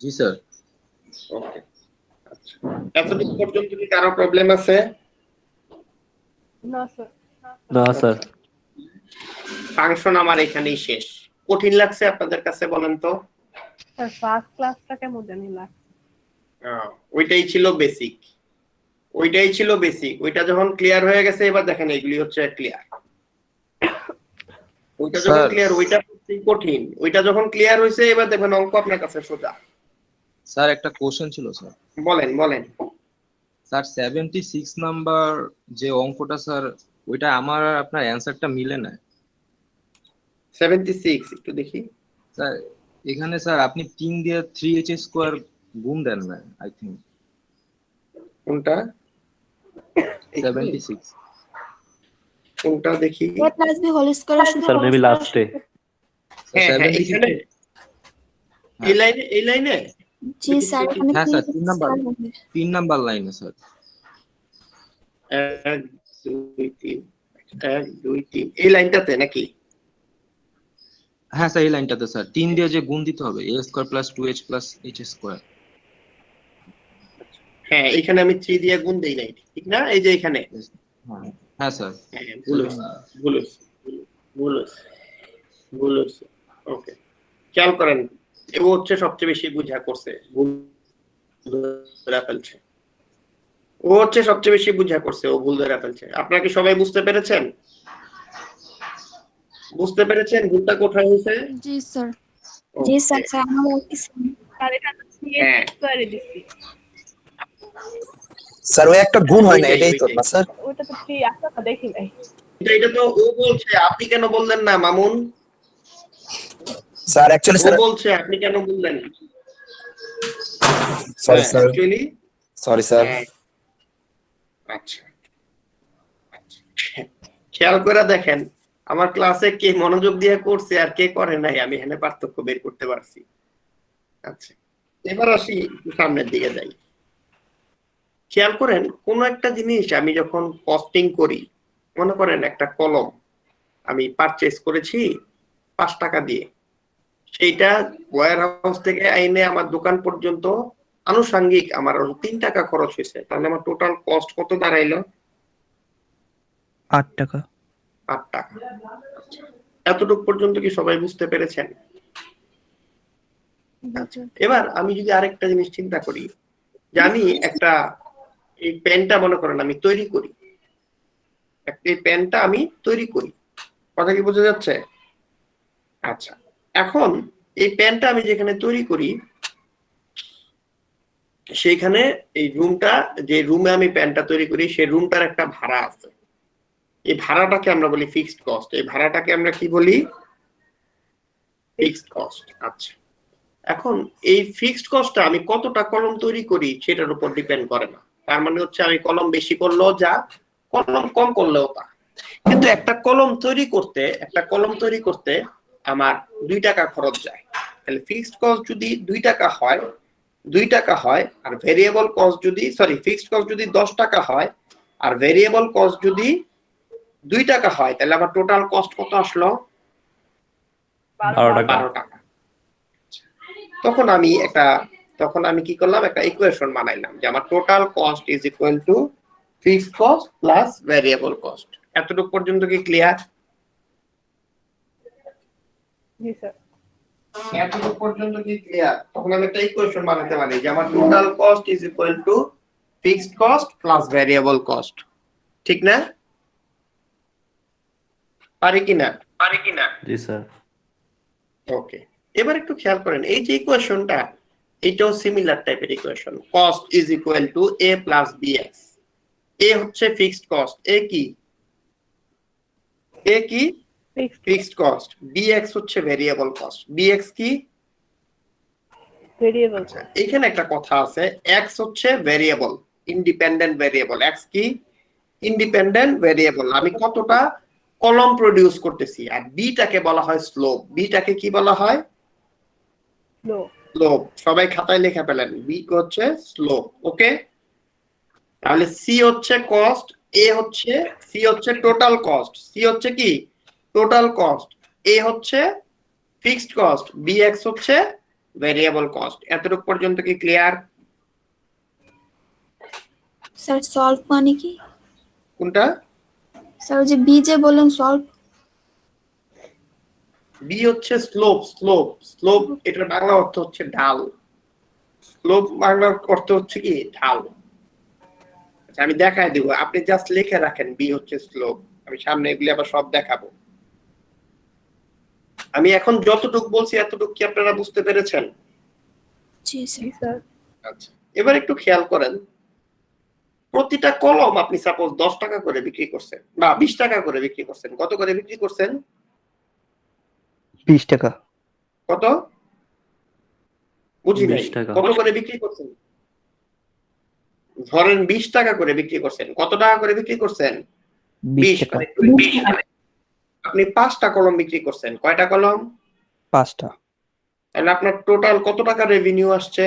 জি স্যার। ওকে, আচ্ছা। এতদিন পর্যন্ত কি কারো প্রবলেম আছে? না স্যার। না স্যার। ফাংশন আমার এখানেই শেষ। কঠিন লাগছে আপনাদের কাছে বলেন তো? স্যার ফার্স্ট ক্লাসটা কেমন জানি লাগছে। ওইটাই ছিল বেসিক, ওইটা যখন ক্লিয়ার হয়ে গেছে এবার দেখেন এগুলি হচ্ছে ক্লিয়ার। ওইটা যখন স্যার। ক্লিয়ার, ওইটা কঠিন, ওইটা যখন ক্লিয়ার হয়েছে এবার দেখবেন অঙ্ক আপনার কাছে সোজা। স্যার একটা কোশ্চেন ছিল স্যার। বলেন। স্যার 76 নাম্বার যে অঙ্কটা স্যার, ওইটা আমার আর আপনার অ্যানসারটা মিলে না 76 একটু দেখি। স্যার। এখানে স্যার আপনি 3 দিয়ে 3h স্কয়ার গুণ দেন না, আই থিংক কোনটা 76। কোনটা দেখি। a plus b whole square sir maybe লাস্টে হ্যাঁ, এইখানে এই লাইনে জি স্যার এখানে হ্যাঁ স্যার, 3 3 নাম্বার square হবে। 3 নাম্বার লাইনে স্যার। 1 2 3 এই লাইনটাতে নাকি? হ্যাঁ স্যার এই লাইনটাতে স্যার 3 দিয়ে যে গুণ দিতে হবে a square plus 2h plus h square. হ্যাঁ, এখানে আমি 3 দিয়ে গুণ দেই নাই, ঠিক না? এই যে এখানে হ্যাঁ স্যার। ভুল হয়েছে। ওকে, খেয়াল করেন, ও হচ্ছে সবচেয়ে বেশি বুঝা করছে, ভুল ধরে ফেলছে। ও হচ্ছে সবচেয়ে বেশি বুঝা করছে, ও ভুল ধরে ফেলছে। আপনারা কি সবাই বুঝতে পেরেছেন? ভুলটা কোথায় হয়েছে? জি স্যার। জি স্যার স্যার আমার কিছু আর এটা তো হ্যাঁ। 3h স্কয়ারে দিছি, স্যার ওই একটা গুণ হয় না, এটাই তো না স্যার? ওটা তো 3 আসলে তো দেখি নাই। এটা তো ও বলছে, আপনি কেন বললেন না মামুন? স্যার অ্যাকচুয়ালি ও স্যার, বলছে, আপনি কেন বললেন? Sorry sir, Actually, sorry sir. আচ্ছা, খেয়াল করে দেখেন আমার ক্লাসে কে মনোযোগ দিয়ে করছে আর কে করে নাই, আমি এখানে পার্থক্য বের করতে পারছি। আচ্ছা, এবার আসি সামনের দিকে যাই। খেয়াল করেন, কোন একটা জিনিস আমি যখন কস্টিং করি, মনে করেন একটা কলম আমি পারচেজ করেছি 5 টাকা দিয়ে, সেইটা ওয়্যার হাউস থেকে আইনে আমার দোকান পর্যন্ত আনুষঙ্গিক আমার 3 টাকা খরচ হয়েছে, তাহলে আমার টোটাল কস্ট কত দাঁড়াইলো? 8 টাকা। 8 টাকা। এতটুকু পর্যন্ত কি সবাই বুঝতে পেরেছেন? আচ্ছা, এবার আমি যদি আরেকটা জিনিস চিন্তা করি, যে আমি একটা এই পেনটা মনে করেন আমি তৈরি করি, এই পেনটা আমি তৈরি করি, কথা কি বোঝা যাচ্ছে? আচ্ছা, এখন এই পেনটা আমি যেখানে তৈরি করি, সেইখানে এই রুমটা, যে রুমে আমি পেনটা তৈরি করি, সেই রুমটার একটা ভাড়া আছে। এই ভাড়াটাকে আমরা বলি ফিক্সড কস্ট। এই ভাড়াটাকে আমরা কি বলি? Fixed cost. আচ্ছা, এখন এই ফিক্সড কস্টটা আমি কতটা কলম তৈরি করি সেটার উপর ডিপেন্ড করে না। তার মানে হচ্ছে আমি কলম বেশি করলেও যা, কলম কম করলেও তা। কিন্তু একটা কলম তৈরি করতে আমার 2 টাকা খরচ যায়। তাহলে ফিক্সড কস্ট যদি 2 টাকা হয় আর ভেরিয়েবল কস্ট যদি ফিক্সড কস্ট যদি 10 টাকা হয় আর ভেরিয়েবল কস্ট যদি 2 টাকা হয়, তাহলে আমার টোটাল কস্ট কত আসলো? 12 টাকা। 12 টাকা। তখন আমি কি করলাম? একটা ইকুয়েশন বানাইলাম যে আমার total cost is equal two fixed cost plus variable cost. এতটুকু পর্যন্ত কি ক্লিয়ার? জি স্যার। এতটুকু পর্যন্ত কি ক্লিয়ার? তখন আমি একটা ইকুয়েশন বানাতে পারি যে আমার total cost is equal two fixed cost plus variable cost, ঠিক না? পারি কিনা? জি স্যার। ওকে, এবার একটু খেয়াল করেন, এই যে ইকুয়েশনটা, এটাও সিমিলার টাইপের equation. Cost is equal two a plus bx। a হচ্ছে ফিক্সড কস্ট, a কি ফিক্সড কস্ট, bx হচ্ছে ভেরিয়েবল কস্ট। bx কি? ভেরিয়েবল। আচ্ছা, এখানে একটা কথা আছে, x হচ্ছে ভেরিয়েবল, ইন্ডিপেন্ডেন্ট ভেরিয়েবল। x কি? Independent variable. আমি কতটা কলম প্রডিউস করতেছি। আর বি টাকে বলা হয় স্লোপ। বি টাকে কি বলা হয়? স্লোপ। সবাই খাতায় লিখে ফেলেন, বি হচ্ছে স্লোপ। ওকে, তাহলে সি হচ্ছে কস্ট, সি হচ্ছে টোটাল কস্ট, সি হচ্ছে কি? Total cost. এ হচ্ছে ফিক্সড কস্ট, বিএক্স হচ্ছে ভেরিয়েবল কস্ট। এতটুকু পর্যন্ত কি ক্লিয়ার? স্যার সলভ মানে কি? কোনটা? স্যার ওই যে বি যে বললেন সলভ। বি হচ্ছে স্লোপ। এটার বাংলা অর্থ হচ্ছে ঢাল। স্লোপ বাংলার অর্থ হচ্ছে কি ঢাল। আচ্ছা, আমি দেখাই দিব, আপনি জাস্ট লিখে রাখেন বি হচ্ছে স্লোপ। আমি সামনে এগুলি আবার সব দেখাবো। আমি এখন যতটুকু বলছি এতটুকু কি আপনারা বুঝতে পেরেছেন? জি জি স্যার। স্যার। আচ্ছা, এবার একটু খেয়াল করেন, প্রতিটা কলম আপনি সাপোজ 10 টাকা করে বিক্রি করছেন বা 20 টাকা করে বিক্রি করছেন, কত করে বিক্রি করছেন? 20 টাকা। কত? বুঝি নাই। 20 টাকা। কত করে বিক্রি করছেন? ধরেন 20 টাকা করে বিক্রি করছেন। কত টাকা করে বিক্রি করছেন? 20 20। টাকা। আপনি 5টা কলম বিক্রি করছেন। কয়টা কলম? 5টা। তাহলে আপনার টোটাল কত টাকা রেভিনিউ আসছে?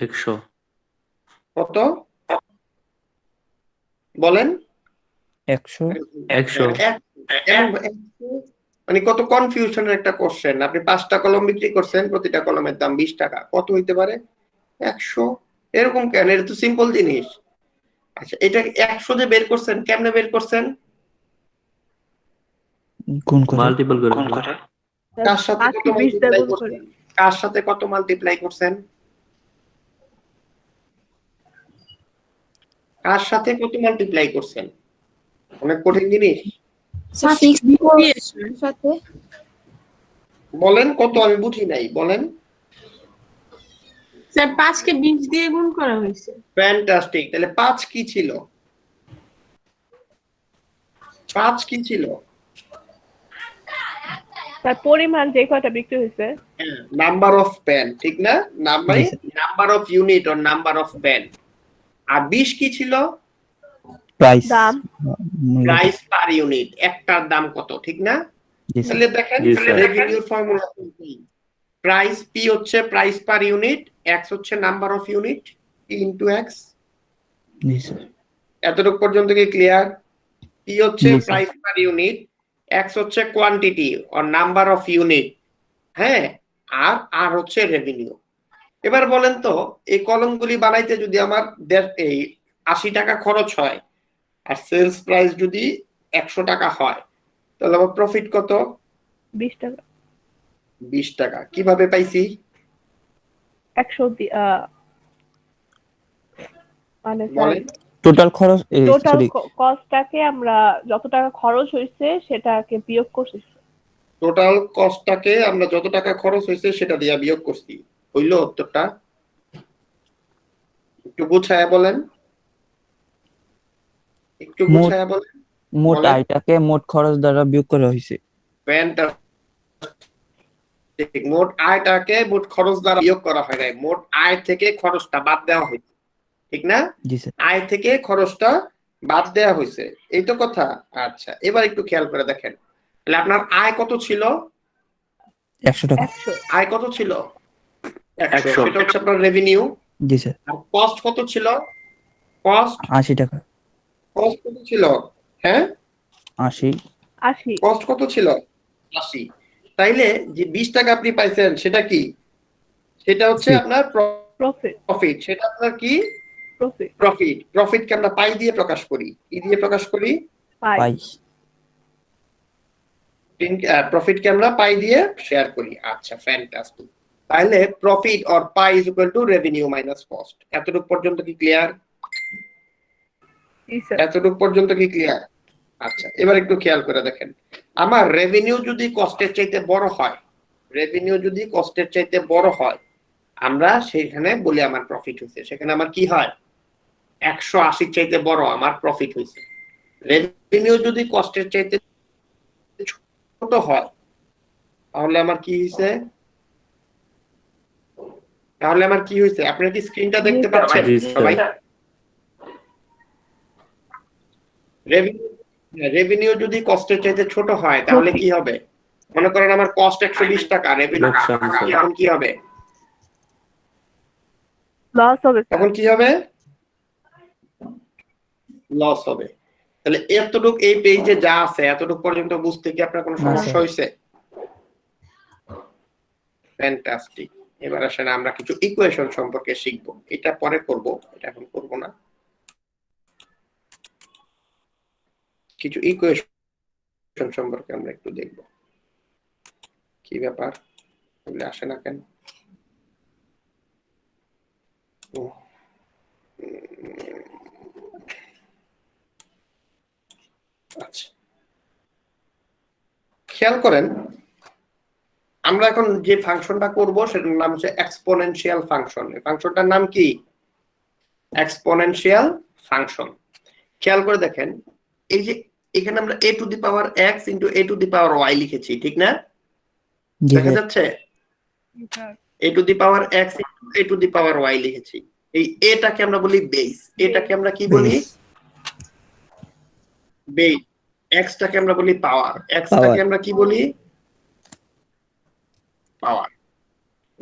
100। কত বলেন? 100। মানে কত কনফিউশনের একটা কোশ্চেন। আপনি 5টা কলম বিক্রি করছেন, প্রতিটা কলমের দাম 20 টাকা। কত হইতে পারে? 100। এরকম কেন? এটা তো সিম্পল জিনিস। আচ্ছা, এটা 100 যে বের করছেন, কেমনে বের করছেন? গুণ করে। মাল্টিপল করে। কার সাথে 5 কত কে 20 দিয়ে মাল্টিপ্লাই গুণ করে। করছেন? কার সাথে কত মাল্টিপ্লাই করছেন? কার সাথে কত মাল্টিপ্লাই করছেন? অনেক কঠিন জিনিস। স্যার ফিক্সড সাথে বলেন কত? আমি বুঝি নাই, বলেন। স্যার 5 কে 20 দিয়ে গুণ করা হয়েছে। ফ্যান্টাস্টিক। তাহলে 5 কি ছিল? 5 কি ছিল? তার পরিমাণ যে কয়টা বিক্রি হয়েছে। নাম্বার অফ পেন, ঠিক না? Number of unit or number of pen. আর 20 কি ছিল? প্রাইস। দাম। প্রাইস পার ইউনিট, একটার দাম কত, ঠিক না? জি স্যার। তাহলে দেখেন রেভিনিউর ফর্মুলা কি? প্রাইস পি হচ্ছে প্রাইস পার ইউনিট, এক্স হচ্ছে number of unit, into X. জি স্যার। এতটুকু পর্যন্ত কি ক্লিয়ার? পি হচ্ছে জি, sir. Price per unit, X হচ্ছে quantity or number of unit, হ্যাঁ, আর আর হচ্ছে রেভিনিউ। এবার বলেন তো, এই কলমগুলি বানাইতে যদি আমার এই 80 টাকা খরচ হয় আর সেলস প্রাইস যদি 100 টাকা হয়, তাহলে আমার প্রফিট কত? 20 টাকা। 20 টাকা। কিভাবে পাইছি? 100 মানে বলেন। টোটাল খরচ টোটাল সরি, কস্টটাকে আমরা যত টাকা খরচ হয়েছে সেটাকে বিয়োগ করছি। টোটাল কস্টটাকে আমরা যত টাকা খরচ হয়েছে সেটা দিয়ে বিয়োগ করছি। হইলো উত্তরটা? একটু গুছায়া বলেন, একটু গুছায়া বলেন। মোট বলেন। আয়টাকে মোট খরচ দ্বারা বিয়োগ করা হয়েছে। ফ্যান্টাস্টিক। মোট আয়টাকে মোট খরচ দ্বারা বিয়োগ করা হয় নাই, মোট আয় থেকে খরচটা বাদ দেওয়া হয়েছে, ঠিক না? জি স্যার। আয় থেকে খরচটা বাদ দেওয়া হয়েছে, এই তো কথা। আচ্ছা, এবার একটু খেয়াল করে দেখেন, তাহলে আপনার আয় কত ছিল? 100 টাকা। 100। আয় কত ছিল? 100। সেটা হচ্ছে আপনার রেভিনিউ। জি স্যার। আর কস্ট কত ছিল? কস্ট 80 টাকা। কস্ট কত ছিল? হ্যাঁ, 80। কস্ট কত ছিল? 80। তাইলে যে 20 টাকা আপনি পাইছেন সেটা কি? সেটা হচ্ছে Profit. আপনার প্রফিট। প্রফিট। সেটা আপনার কি? প্রফিট। প্রফিট। প্রফিটকে আমরা পাই দিয়ে প্রকাশ করি। কি দিয়ে প্রকাশ করি? পাই। প্রফিটকে আমরা পাই দিয়ে শেয়ার করি। আচ্ছা, ফ্যান্টাস্টিক। তাহলে profit or pi is equal two revenue minus cost. এতটুকু পর্যন্ত কি ক্লিয়ার? জি স্যার। এতটুকু পর্যন্ত কি ক্লিয়ার? আচ্ছা, এবার একটু খেয়াল করে দেখেন, আমার রেভিনিউ যদি কস্টের চাইতে বড় হয়, রেভিনিউ যদি কস্টের চাইতে বড় হয়, আমরা সেখানে বলি আমার প্রফিট হয়েছে। সেখানে আমার কি হয়? 180 চাইতে বড় আমার প্রফিট হয়েছে। রেভিনিউ যদি কস্টের চাইতে ছোট হয়, তাহলে আমার কি হয়েছে? তাহলে আমার কি হয়েছে? আপনারা কি স্ক্রিনটা দেখতে পাচ্ছেন সবাই? রেভিনিউ যদি কস্টের চাইতে ছোট হয় তাহলে কি হবে? মনে করেন আমার কস্ট 120 টাকা, রেভিনিউ এখন কি হবে? লস হবে। এখন কি হবে? লস হবে। তাহলে এতটুকু এই পেজে যা আছে এতটুকু পর্যন্ত বুঝতে কি আপনার কোনো সমস্যা হয়েছে? ফ্যান্টাস্টিক। এবার আসেন আমরা কিছু ইকুয়েশন সম্পর্কে শিখব। এটা পরে করব, এটা এখন করব না। কিছু ইকুয়েশন সম্পর্কে আমরা একটু দেখব। কি ব্যাপার, এগুলো আসে না কেন? আচ্ছা, খেয়াল করেন আমরা এখন যে ফাংশনটা করব সেটার নাম হচ্ছে এক্সপোনেনশিয়াল ফাংশন। এই ফাংশনটার নাম কি? Exponential function. খেয়াল করে দেখেন, এই যে এখানে আমরা a to the power x into a to the power y লিখেছি, ঠিক না? জি দেখা স্যার। যাচ্ছে a to the power x into a to the power y লিখেছি। এই এটাকে আমরা বলি বেস। এটাকে আমরা কি বলি? বেস। বেস। x টাকে আমরা বলি পাওয়ার। x Power. টাকে আমরা কি বলি? পাওয়ার।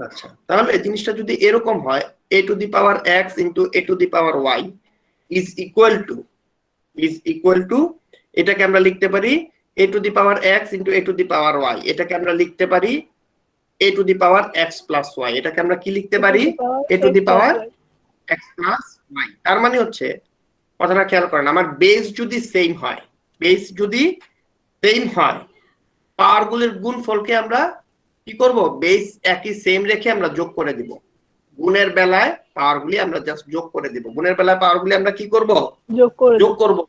আচ্ছা, তাহলে জিনিসটা যদি এরকম হয় a to the power x into a to the power y is equal two এটাকে আমরা লিখতে পারি a to the power x into a to the power y। এটাকে আমরা লিখতে পারি a to the power x plus y। এটাকে আমরা কি লিখতে পারি? a to the power x plus y। তার মানে হচ্ছে, কথাটা খেয়াল করেন, আমার বেস যদি সেম হয়, পাওয়ারগুলোর গুণফলকে আমরা কি করব? বেস একই সেম রেখে আমরা যোগ করে দিব। গুণের বেলায় পাওয়ারগুলি আমরা জাস্ট যোগ করে দিব। গুণের বেলায় পাওয়ারগুলি আমরা কি করব? যোগ করব।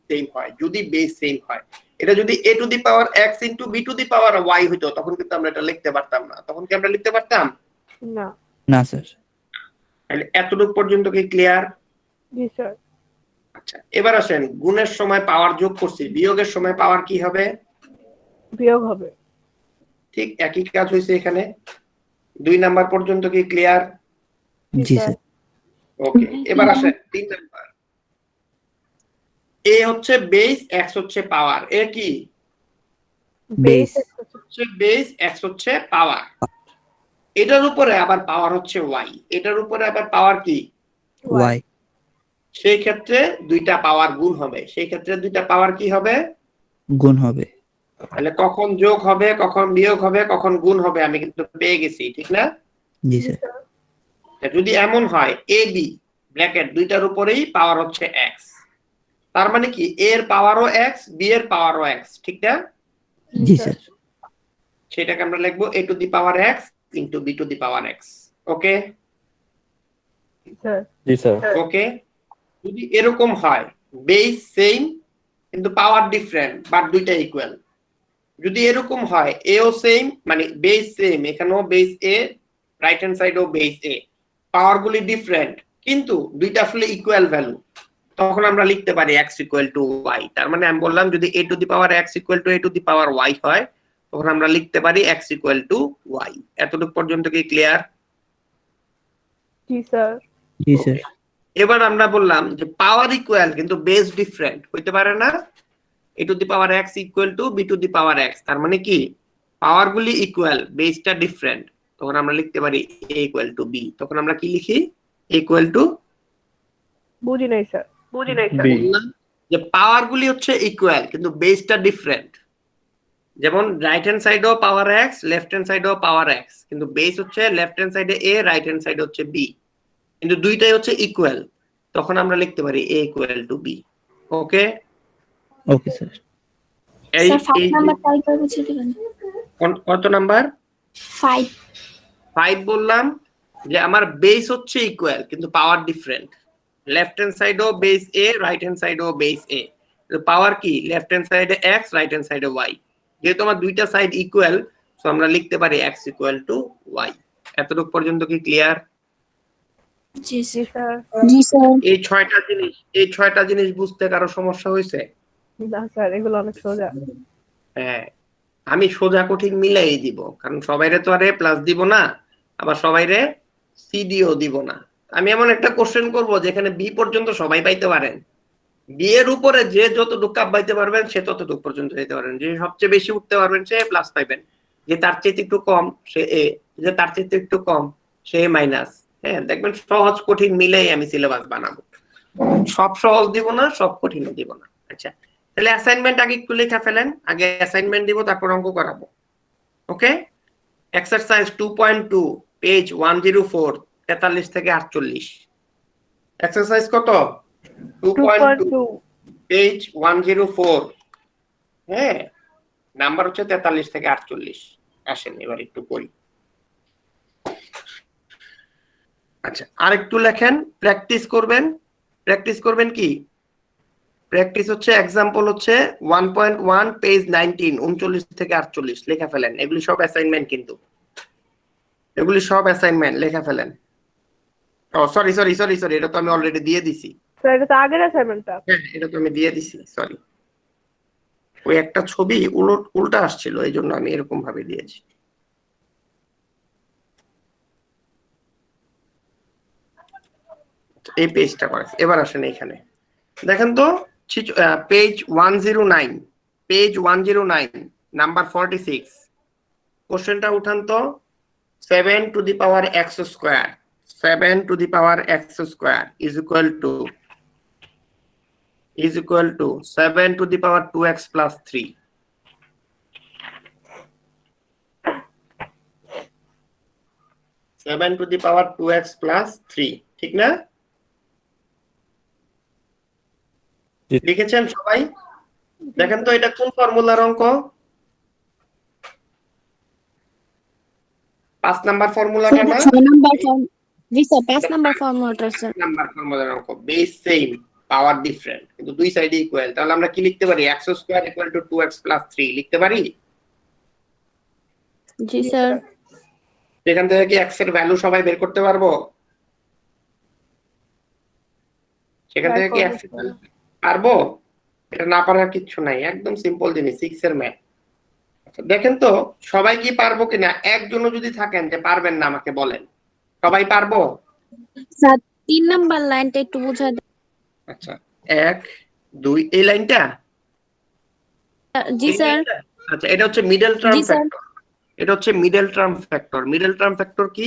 সেম হয় যদি বেস সেম হয়। এটা যদি a to the power x into b to the power y হতো তখন কিন্তু আমরা এটা লিখতে পারতাম না। তখন কি আমরা লিখতে পারতাম? না। না স্যার। তাহলে এতটুকু পর্যন্ত কি ক্লিয়ার? জি স্যার। আচ্ছা, এবার আসেন, গুণের সময় পাওয়ার যোগ করছি, বিয়োগের সময় পাওয়ার কি হবে? বিয়োগ হবে। ঠিক একই কাজ হয়েছে এখানে। 2 নাম্বার পর্যন্ত কি ক্লিয়ার? জি স্যার। ওকে, এবার আসেন 3 নাম্বার। a হচ্ছে বেস, x হচ্ছে পাওয়ার। এ কি? বেস। হচ্ছে বেস, x হচ্ছে পাওয়ার। এটার উপরে আবার পাওয়ার হচ্ছে y। এটার উপরে আবার পাওয়ার কি? ওয়াই। সেই ক্ষেত্রে দুইটা পাওয়ার গুণ হবে। সেই ক্ষেত্রে দুইটা পাওয়ার কি হবে? গুণ হবে। তাহলে কখন যোগ হবে, কখন বিয়োগ হবে, কখন গুণ হবে আমি কিন্তু পেয়ে গেছি, ঠিক না? জি স্যার। যদি এমন হয় a b ব্র্যাকেট দুইটার উপরেই পাওয়ার হচ্ছে x, তার মানে কি a এর পাওয়ারও x, b এর পাওয়ারও x, ঠিক না? জি স্যার। সেটাকে আমরা লিখবো a to the power x into b to the power x। Okay sir. জি স্যার। ওকে, যদি এরকম হয় বেস সেম কিন্তু পাওয়ার ডিফারেন্ট বাট দুইটা ইকুয়াল, যদি এরকম হয় a ও সেম মানে বেস সেম, এখানেও বেস a, রাইট হ্যান্ড সাইডেও বেস a, পাওয়ারগুলি ডিফারেন্ট কিন্তু দুইটা আসলে ইকুয়াল ভ্যালু, তখন আমরা লিখতে পারি x ইকুয়াল টু y। তার মানে আমি বললাম যদি a to the power x equal to a to the power y হয় তখন আমরা লিখতে পারি x ইকুয়াল টু y। এতটুকু পর্যন্ত কি ক্লিয়ার? জি স্যার। জি স্যার। এবার আমরা বললাম যে পাওয়ার ইকুয়াল কিন্তু বেস ডিফারেন্ট হইতে পারে না। a to the power x equal to b to the power x, তার মানে কি পাওয়ারগুলি ইকুয়াল, বেসটা ডিফারেন্ট, তখন আমরা লিখতে পারি a ইকুয়াল টু b। তখন আমরা কি লিখি? a ইকুয়াল টু, বুঝি নাই স্যার। বললাম যে পাওয়ারগুলি হচ্ছে ইকুয়াল কিন্তু বেসটা ডিফারেন্ট। যেমন রাইট হ্যান্ড সাইডেও পাওয়ার x, লেফট হ্যান্ড সাইডেও পাওয়ার x, কিন্তু বেস হচ্ছে লেফট হ্যান্ড সাইডে a, রাইট হ্যান্ড সাইডে হচ্ছে b, কিন্তু দুইটাই হচ্ছে ইকুয়াল, তখন আমরা লিখতে পারি a equal to b। Okay okay sir. এই স্যার 5 নাম্বারটা আরেকবার বুঝিয়ে দিবেন? কত নাম্বার? 5। 5 বললাম যে আমার বেস হচ্ছে ইকুয়াল কিন্তু পাওয়ার ডিফারেন্ট। লেফট হ্যান্ড সাইডেও বেস a, রাইট হ্যান্ড সাইডেও বেস a, পাওয়ার কি লেফট হ্যান্ড সাইডে x, রাইট হ্যান্ড সাইডে y। যেহেতু আমার দুইটা সাইড ইকুয়াল সো আমরা লিখতে পারি x ইকুয়াল টু y। এতটুকু পর্যন্ত কি ক্লিয়ার? জি স্যার। এই ছয়টা জিনিস বুঝতে কারো সমস্যা হয়েছে? না স্যার, এগুলো অনেক সোজা। হ্যাঁ, আমি সোজা কঠিন মিলাই দিব, কারণ সবাইরে তো আর a প্লাস দিব না, আবার সবাইরে সি দিও দিব না। আমি এমন একটা কোশ্চেন করব যেখানে বি পর্যন্ত সবাই পাইতে পারেন, বি এর উপরে যে যতটুকু কাপ পাইতে পারবেন সে ততটুকু পর্যন্ত যেতে পারেন, যে সবচেয়ে বেশি উঠতে পারবেন সে প্লাস পাইবেন, যে তার চেয়ে একটু কম সে এ, যে তার চেয়ে একটু কম সে মাইনাস। হ্যাঁ, দেখবেন সহজ কঠিন মিলেই আমি সিলেবাস বানাবো, সব সহজ দিব না, সব কঠিনও দিব না। আচ্ছা, তাহলে অ্যাসাইনমেন্ট আগে একটু লেখা ফেলেন, আগে অ্যাসাইনমেন্ট দিব তারপর অঙ্ক করাবো। ওকে, এক্সারসাইজ 2.2 পেজ 104, 43 থেকে 48। এক্সারসাইজ কত? 2.2 পেজ 104। হ্যাঁ, নাম্বার হচ্ছে 43 থেকে 48। আসেন এবার একটু করি। আচ্ছা আরেকটু লেখেন, প্র্যাকটিস করবেন কি? প্র্যাকটিস হচ্ছে এক্সাম্পল হচ্ছে 1.1 পেজ 19 39 থেকে 48 লেখা ফেলেন। এগুলি সব অ্যাসাইনমেন্ট, কিন্তু এগুলি সব অ্যাসাইনমেন্ট লেখা ফেলেন। ও সরি, এটা তো আমি অলরেডি দিয়ে দিছি। স্যার এটা তো আগের অ্যাসাইনমেন্টটা। হ্যাঁ এটা তো আমি দিয়ে দিছি, সরি। ওই একটা ছবি উল্টা আসছিল, এই জন্য আমি এরকম ভাবে দিয়েছি। এই পেজটা করেছে। এবার আসেন এখানে দেখেন তো, পেজ 109 নাম্বার 46 কোশ্চেনটা উঠান তো। 7 to the power x square is equal to 7 to the power 2x plus 3. Seven two the power 2x plus 3, ঠিক না? লিখেছেন সবাই? দেখেন তো এটা কোন ফর্মুলার অঙ্ক? 5 নাম্বার ফর্মুলাটা না? 6 নাম্বার ফর্ম, জি স্যার 5 নাম্বার ফর্মুলাটা স্যার। 5 নাম্বার ফর্মুলার অঙ্ক, বেস সেম পাওয়ার ডিফারেন্ট, কিন্তু দুই সাইডে ইকুয়াল। তাহলে আমরা কি লিখতে পারি? x square equal to 2x plus 3 লিখতে পারি? জি স্যার। এখান থেকে কি x এর ভ্যালু সবাই বের করতে পারবো? সেখান থেকে কি x এর ভ্যালু পারবো? এটা না পারার কিছু নাই, একদম সিম্পল জিনিস, 6 এর ম্যাথ। দেখেন তো সবাই কি পারবো কিনা? একজনও যদি থাকেন যে পারবেন না আমাকে বলেন। সবাই পারবো? স্যার 3 নাম্বার লাইনটা একটু বুঝায় দেন। আচ্ছা 1 2 এই লাইনটা? জি স্যার। আচ্ছা এটা হচ্ছে মিডল টার্ম জি স্যার। ফ্যাক্টর। এটা হচ্ছে middle term factor. Middle term factor কি?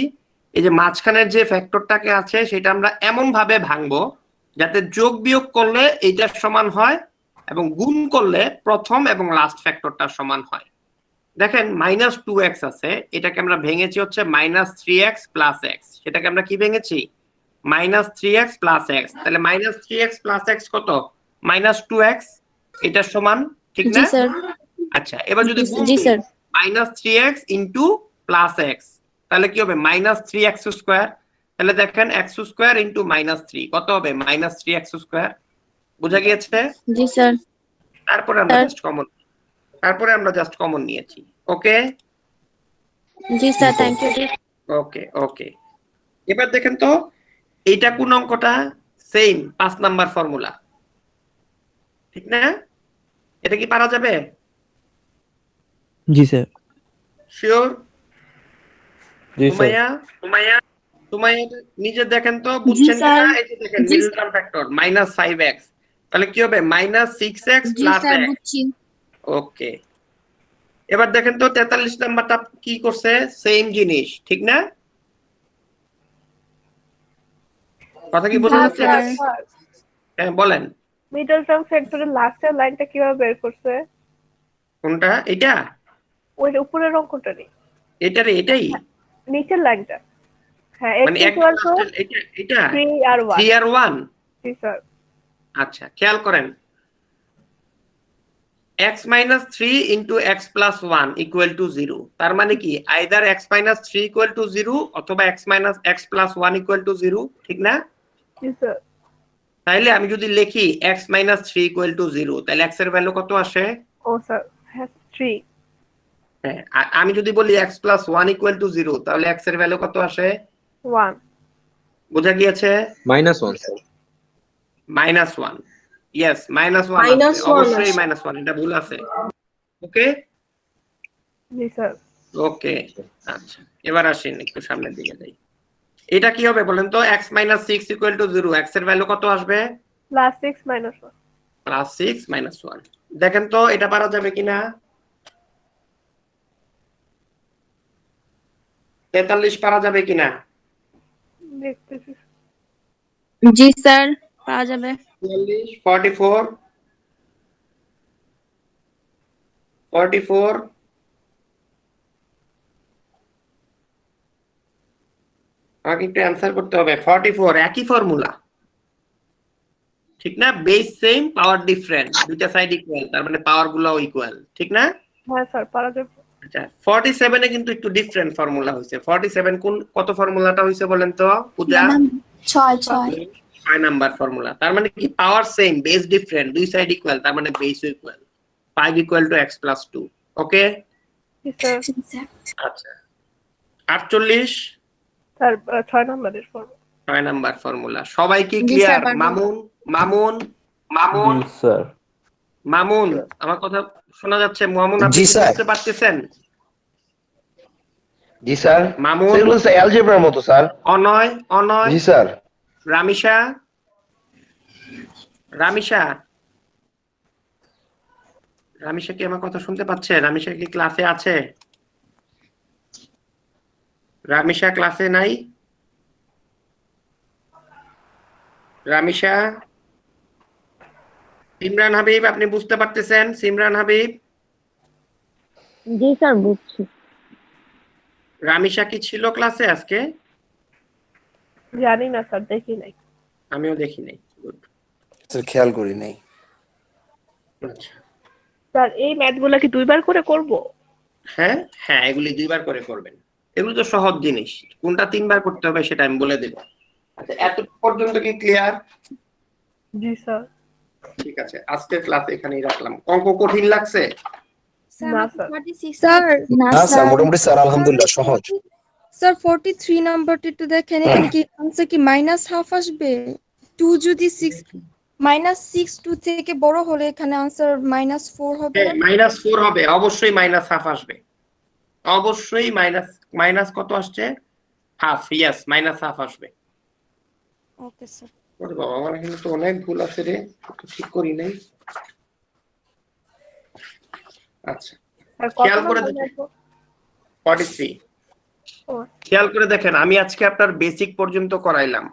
এই যে মাঝখানের যে ফ্যাক্টরটাকে আছে সেটা আমরা এমন ভাবে ভাঙবো যাতে যোগ বিয়োগ করলে এইটার সমান হয় এবং গুণ করলে প্রথম এবং লাস্ট ফ্যাক্টরটার সমান হয়। দেখেন -2x আছে, এটাকে আমরা ভেঙেছি হচ্ছে -3x প্লাস x। সেটাকে আমরা কি ভেঙেছি? -3x plus x। তাহলে -3x প্লাস x কত? -2x। এটার সমান, ঠিক না? জি স্যার। আচ্ছা এবার যদি গুণ জি sir. -3x into plus x, তাহলে কি হবে? -3x square. তাহলে দেখেন x স্কয়ার ইনটু -3 কত হবে? -3x square. বুঝা গিয়েছে? জি স্যার। তারপরে আমরা জাস্ট কমন নিয়েছি। ওকে জি স্যার, থ্যাংক ইউ। ওকে এবার দেখেন তো এইটা কোন অঙ্কটা? সেম 5 নাম্বার ফর্মুলা, ঠিক না? এটা কি পারা যাবে? জি স্যার। শিওর? জি স্যার। তোমায় নিজে দেখেন তো, বুঝছেন স্যার। কিনা? এই যে দেখেন মিডল টার্ম ফ্যাক্টর -5x, তাহলে কি হবে? -6x G plus sir, x। বুঝছি। ওকে এবার দেখেন তো 43 নাম্বারটা কি করছে? সেম জিনিস, ঠিক না? কথা কি বোঝা যাচ্ছে? হ্যাঁ বলেন। মিডল টার্ম ফ্যাক্টরের লাস্টের লাইনটা কিভাবে বের করছে? কোনটা? এটা? ওই উপরের অঙ্কটা নেই, এটাই নিচের লাইনটা। হ্যাঁ মানে x ইকুয়াল টু এটা 3 আর 1। 3 আর 1। জি স্যার। আচ্ছা খেয়াল করেন, x minus 3 into x plus 1 equal to 0। তার মানে কি either x minus 3 equal to 0 অথবা x minus x plus 1 equal to 0, ঠিক না? জি স্যার। তাইলে আমি যদি লিখি x minus 3 equal to 0, তাহলে x এর ভ্যালু কত আসে? ও স্যার, হ্যাঁ 3। হ্যাঁ আমি যদি বলি x plus 1 equal to 0, তাহলে x এর ভ্যালু কত আসে? 1। বোঝা গিয়েছে? -1 স্যার। -1। ইয়েস -1 আছে, অবশ্যই -1, এটা ভুল আছে। ওকে জি স্যার। ওকে আচ্ছা এবার আসেন একটু সামনের দিকে যাই। এটা কি হবে বলেন তো? x minus 6 equal to 0, x এর ভ্যালু কত আসবে? +6 - 1। +6 - 1। দেখেন তো এটা পারা যাবে কিনা? 43 পারা যাবে কিনা? দেখতেছি। জি স্যার, পাওয়া যাবে। 44 আমাকে একটু অ্যান্সার করতে হবে। 44 একই ফর্মুলা, ঠিক না? বেস সেম, পাওয়ার ডিফারেন্ট, দুইটা সাইড ইকুয়াল, তার মানে পাওয়ার গুলো ইকুয়াল, ঠিক না? হ্যাঁ স্যার, পারা যাবে। আচ্ছা 47 এ কিন্তু একটু ডিফারেন্ট ফর্মুলা হইছে। 47 কত ফর্মুলাটা হইছে বলেন তো পূজা? 6 নাম্বার ফর্মুলা। তার মানে কি পাওয়ার সেম, বেস ডিফারেন্ট, দুই সাইড ইকুয়াল, তার মানে base equal. 5 = x + 2। Okay sir আচ্ছা 48 স্যার 6 নম্বরের ফর্ম 6 নাম্বার ফর্মুলা। সবাই কি জি ক্লিয়ার? স্যার, মামুন স্যার মামুন আমার কথা শোনা যাচ্ছে? মামুন আপনি জি কি স্যার। বুঝতে পারতেছেন? জি স্যার। মামুন, সেগুলো স্যার অ্যালজেব্রার মতো স্যার। অনয় জি স্যার। রামিশা কি আমার কথা শুনতে পাচ্ছে? রামিশা কি ক্লাসে আছে? রামিশা ক্লাসে নাই? রামিশা? সিমরান হাবিব আপনি বুঝতে পারতেছেন? সিমরান হাবিব? জি স্যার বুঝছি। রামিশা কি ছিল ক্লাসে আজকে? জানি না স্যার, দেখি নাই। আমিও দেখি নাই। গুড। স্যার খেয়াল করি নাই। আচ্ছা স্যার এই ম্যাথগুলো কি দুইবার করে করব? হ্যাঁ হ্যাঁ, এগুলি দুইবার করে করবেন। এগুলো তো সহজ জিনিস, কোনটা তিনবার করতে হবে সেটা আমি বলে দেব। আচ্ছা এত পর্যন্ত কি ক্লিয়ার? জি স্যার। ঠিক আছে, আজকের ক্লাস এখানেই রাখলাম। অঙ্ক কঠিন লাগছে? না স্যার। 46 স্যার না না স্যার স্যার, মোটামুটি স্যার আলহামদুলিল্লাহ সহজ। স্যার 43 নাম্বারটি একটু দেখেন, এখানে কি আনসার কি -1/2 আসবে? 2 যদি 6 -6 2 থেকে বড় হলে এখানে আনসার -4 হবে না? -4 হবে, অবশ্যই -1/2 আসবে। অবশ্যই মাইনাস কত আসছে? হাফ। ইয়েস, -1/2 আসবে। Okay sir. ওরে বাবা, আমার এখানে তো অনেক ভুল আছে রে, একটু ঠিক করি নাই। আচ্ছা আর কত খেয়াল করে নম্বর দেখেন ম্যাথ? 43। ও খেয়াল করে দেখেন, আমি আজকে আপনার বেসিক পর্যন্ত করাইলাম।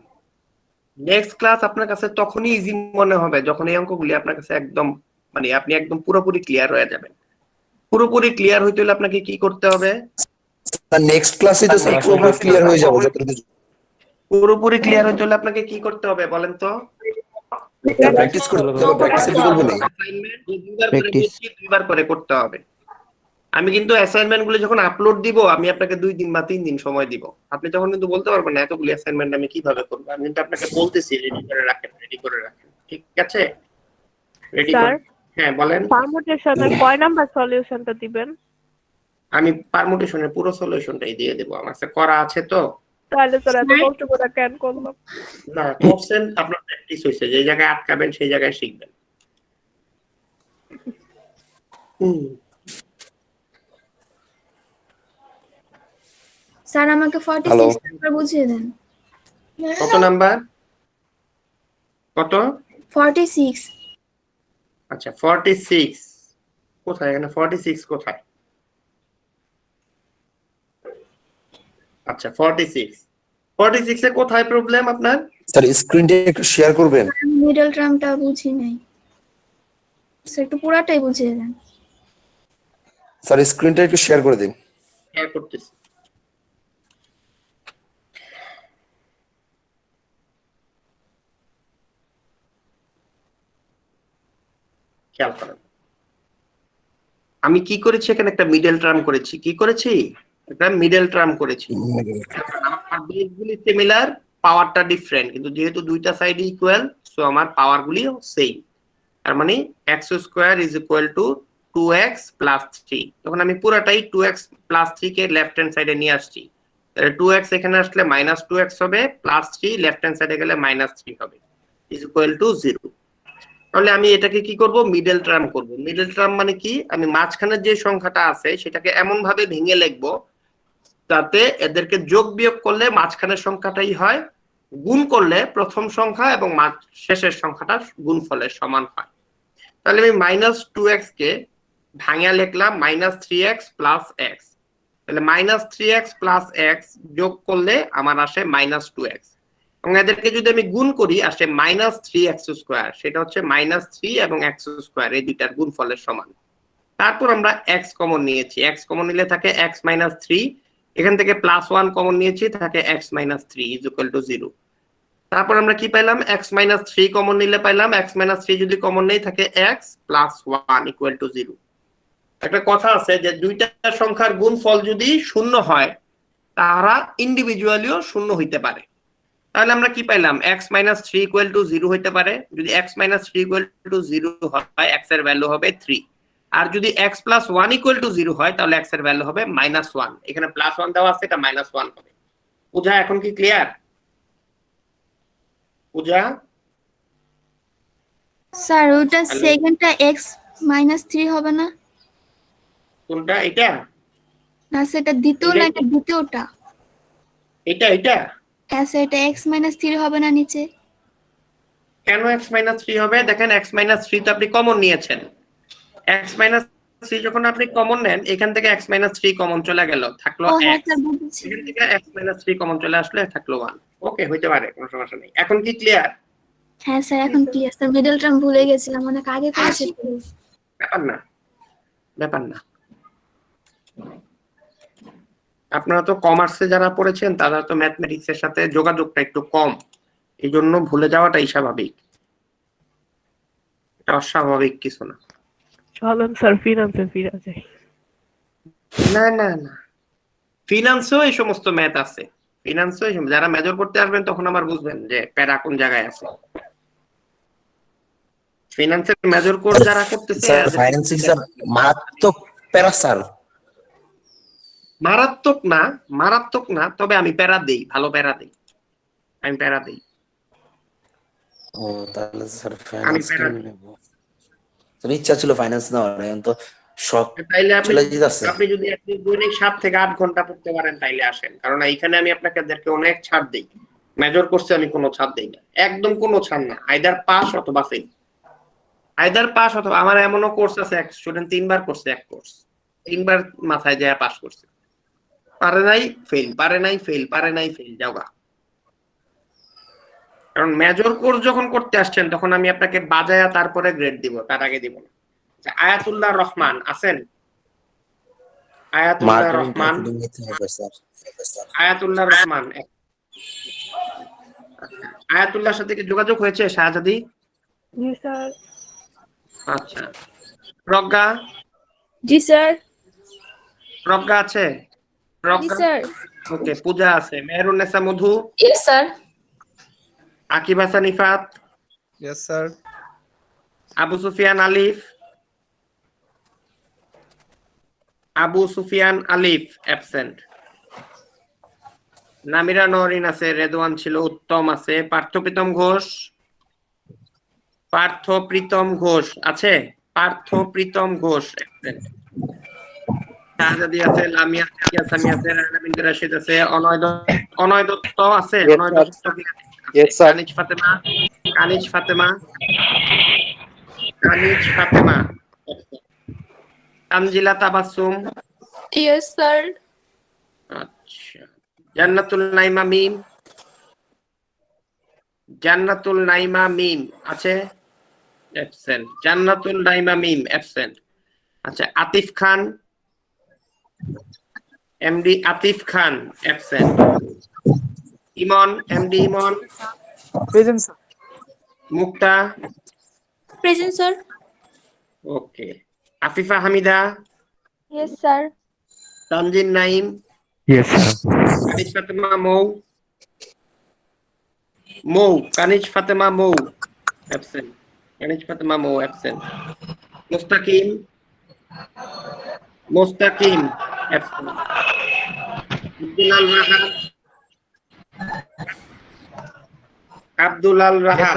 নেক্সট ক্লাস আপনার কাছে তখনই ইজি মনে হবে যখন এই অঙ্কগুলি আপনার কাছে একদম মানে আপনি একদম পুরোপুরি ক্লিয়ার হয়ে যাবেন। পুরোপুরি ক্লিয়ার হইতে হলে আপনাকে কি করতে হবে? স্যার নেক্সট ক্লাসে তো স্যার পুরোপুরি ক্লিয়ার হয়ে যাব যতটুকু। পুরোপুরি ক্লিয়ার হইতে হলে আপনাকে কি করতে হবে বলেন তো? প্র্যাকটিস করতে হবে, প্র্যাকটিসের বিকল্প নেই। অ্যাসাইনমেন্ট দুইবার করে Practice. বলছি, দুইবার করে করতে হবে। আমি কিন্তু অ্যাসাইনমেন্ট গুলো যখন আপলোড দিব আমি আপনাকে 2 দিন বা 3 দিন সময় দিব। আপনি তখন কিন্তু বলতে পারবেন না এতগুলো অ্যাসাইনমেন্ট আমি কিভাবে করব। আমি কিন্তু আপনাকে বলতেছি রেডি করে রাখেন। ঠিক আছে? রেডি স্যার করে। হ্যাঁ বলেন। পারমুটেশনের কয় নাম্বার সলিউশনটা দিবেন? আমি পারমুটেশনের পুরো সলিউশনটাই দিয়ে দেব, আমার কাছে করা আছে তো। তাহলে স্যার এত কষ্ট করে কেন করলাম? না কোশ্চেন আপনার প্র্যাকটিস হইছে, যে জায়গায় আটকাবেন সেই জায়গায় শিখবেন। স্যার আমাকে 46 নাম্বার বুঝিয়ে দেন। কত নাম্বার? কত? 46। আচ্ছা 46 কোথায়? এখানে 46 কোথায়? আচ্ছা 46 এ কোথায় প্রবলেম আপনার? স্যার স্ক্রিনটা একটু শেয়ার করবেন। মিডল টার্মটা বুঝি নাই স্যার, একটু পুরাটাই বুঝিয়ে দেন। স্যার স্ক্রিনটা একটু শেয়ার করে দিন। শেয়ার করতেছি। খেয়াল করেন আমি কি করেছি, এখানে একটা মিডল টার্ম করেছি। কি করেছি? একটা মিডল টার্ম করেছি। আমার বেসগুলি সিমিলার, পাওয়ারটা ডিফারেন্ট, কিন্তু যেহেতু দুইটা সাইড ইকুয়াল সো আমার পাওয়ার গুলিও সেম। তার মানে x² = 2x + 3। তখন আমি পুরাটাই 2x + 3 কে লেফট হ্যান্ড সাইডে নিয়ে আসছি। তাহলে 2x এখানে আসলে -2x হবে, +3 লেফট হ্যান্ড সাইডে গেলে -3 হবে, = 0। তাহলে আমি এটাকে কি করব? মিডল টার্ম করব। মিডল টার্ম মানে কি? আমি মাঝখানের যে সংখ্যাটা আছে সেটাকে এমন ভাবে ভেঙে লিখব যাতে এদেরকে যোগ বিয়োগ করলে মাঝখানের সংখ্যাটাই হয়, গুণ করলে প্রথম সংখ্যা এবং শেষের সংখ্যাটা গুণফলের সমান হয়। তাহলে আমি -2x কে ভাঙা লিখলাম -3x + x। তাহলে -3x + x যোগ করলে আমার আসে -2x, এবং এদেরকে যদি আমি গুণ করি আসে -3x²। সেটা হচ্ছে -3 এবং x² এই দুইটার গুণফলের সমান। তারপর আমরা x কমন নিয়েছি, x কমন নিলে থাকে x - 3, এখান থেকে +1 কমন নিয়েছি, থাকে x - 3 = 0। তারপর আমরা কি পেলাম? x - 3 কমন নিলে পাইলাম x - 3 যদি কমন নেই থাকে x + 1 = 0। একটা কথা আছে যে দুইটা সংখ্যার গুণফল যদি শূন্য হয় তারা ইন্ডিভিজুয়ালিও শূন্য হইতে পারে। তাহলে আমরা কি পাইলাম, x - 3 = 0 হইতে পারে। যদি x - 3 = 0 হয় x এর ভ্যালু হবে 3। আর যদি x + 1 = 0 হয় তাহলে x এর ভ্যালু হবে -1। এখানে +1 দেওয়া আছে, এটা -1 হবে। পূজা এখন কি ক্লিয়ার? পূজা স্যার ওটা Hello? সেকেন্ডটা x - 3 হবে না? কোনটা? এটা না সেটা দ্বিতীয় এটাই- লাইনের দ্বিতীয়টা। এটা হ্যাঁ স্যার এটা x - 3 হবে না নিচে? কেন x - 3 হবে? দেখেন x - 3 তো আপনি কমন নিয়েছেন। x - 3 যখন আপনি কমন নেন, এখান থেকে x - 3 কমন চলে গেল, থাকলো ও হ্যাঁ x। স্যার বুঝেছি। এখান থেকে x - 3 কমন চলে আসলে থাকলো 1। ওকে, হইতে পারে, কোনো সমস্যা নেই। এখন কি ক্লিয়ার? হ্যাঁ স্যার এখন ক্লিয়ার স্যার, মিডল টার্ম ভুলে গেছিলাম, অনেক আগে করেছি। ব্যাপার না। আপনারা তো কমার্সে যারা পড়েছেন তারা তো ম্যাথমেটিক্স এর সাথে যোগাযোগটা একটু কম, এই জন্য ভুলে যাওয়াটাই স্বাভাবিক, এটা অস্বাভাবিক কিছু না। চলেন স্যার ফিনান্সে ফিরে যাই। না, ফিনান্সেও এই সমস্ত ম্যাথ আছে। ফিনান্সেও যারা মেজর করতে আসবেন তখন আবার বুঝবেন যে প্যারা কোন জায়গায় আছে। ফিনান্সের মেজর কোর্স যারা করতেছে স্যার ফাইন্যান্সিং স্যার মারাত্মক প্যারা স্যার। মারাত্মক না, তবে আমি প্যারা দেই, ভালো প্যারা দেই, আমি প্যারা দেই। ও তাহলে স্যার আমি ফাইন্যান্স প্যারা নেব। স্যার ইচ্ছা ছিল ফাইন্যান্স নেওয়ার, এখন তো সব তাইলে চলে যেতেছে। আপনি যদি আপনি দৈনিক 7 থেকে 8 ঘন্টা পড়তে পারেন তাইলে আসেন, কারণ এইখানে আমি আপনাদেরকে অনেক ছাড় দেই। মেজর কোর্সে আমি কোনো ছাড় দেই না, একদম কোনো ছাড় না। আইদার পাস অথবা ফেল, আমার এমনও কোর্স আছে এক স্টুডেন্ট 3 বার করছে এক কোর্স, 3 বার মাথায় যায় পাস করছে। পারে নাই ফেল যাওগা। কারণ মেজর কোর্স যখন করতে আসছেন তখন আমি আপনাকে বাজায়া তারপরে গ্রেড দিব, তার আগে দিব না। আয়াতুল্লাহ রহমান আছেন? আয়াতুল্লাহ রহমান, আয়াতুল্লাহর সাথে কি যোগাযোগ হয়েছে শাহজাদি? জি স্যার। আচ্ছা, প্রজ্ঞা? জি স্যার। প্রজ্ঞা আছে? জি স্যার। ওকে, পূজা আছে। Mehrunnesa Madhu? Yes sir. Akib Hasan Ifat? Yes sir. Abu Sufian Alif absent. Namira Nowrin আছে, রেদওয়ান ছিল, উত্তম আছে। পার্থপ্রীতম ঘোষ আছে? পার্থপ্রীতম ঘোষ অ্যাবসেন্ট। শাহজাদি আছে, লামিয়া ইয়াসামি আছে, রানা বিনতে রাশিদ আছে, অনয় দত্ত আছে? অনয় দত্ত কি আছে? কানিজ ফাতেমা তানজিলা তাবাসসুম? Yes sir. আচ্ছা, জান্নাতুল নাইমা মিম আছে? অ্যাবসেন্ট। জান্নাতুল নাইমা মিম অ্যাবসেন্ট। আচ্ছা, Atif Khan, MD Atif Khan absent. MD Emon? Present sir. Mukta? Present sir. Okay. Afifa Hamida? Yes sir. Tanjin Naim? Yes sir. Kaniz Fatema Mou absent. Mustakim absent. Abdulal Rahat?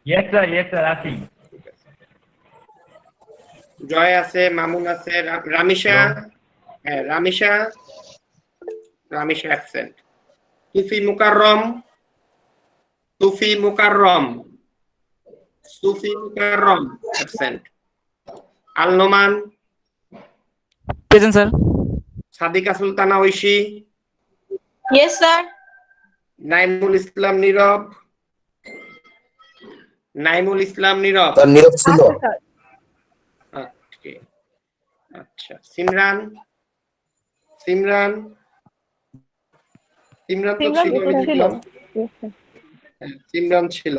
Yes sir আসি। জয় আছে, মামুন আছে, রামিশা? হ্যাঁ, Ramisha absent. Sufi Mukarram absent. Al Noman? Present sir. Sadika Sultana Oishi? Yes sir. Naimul Islam Nirob? তার নীরব ছিল। ওকে। আচ্ছা, সিমরান তো ছিল, আমি দেখলাম। সিমরান ছিল।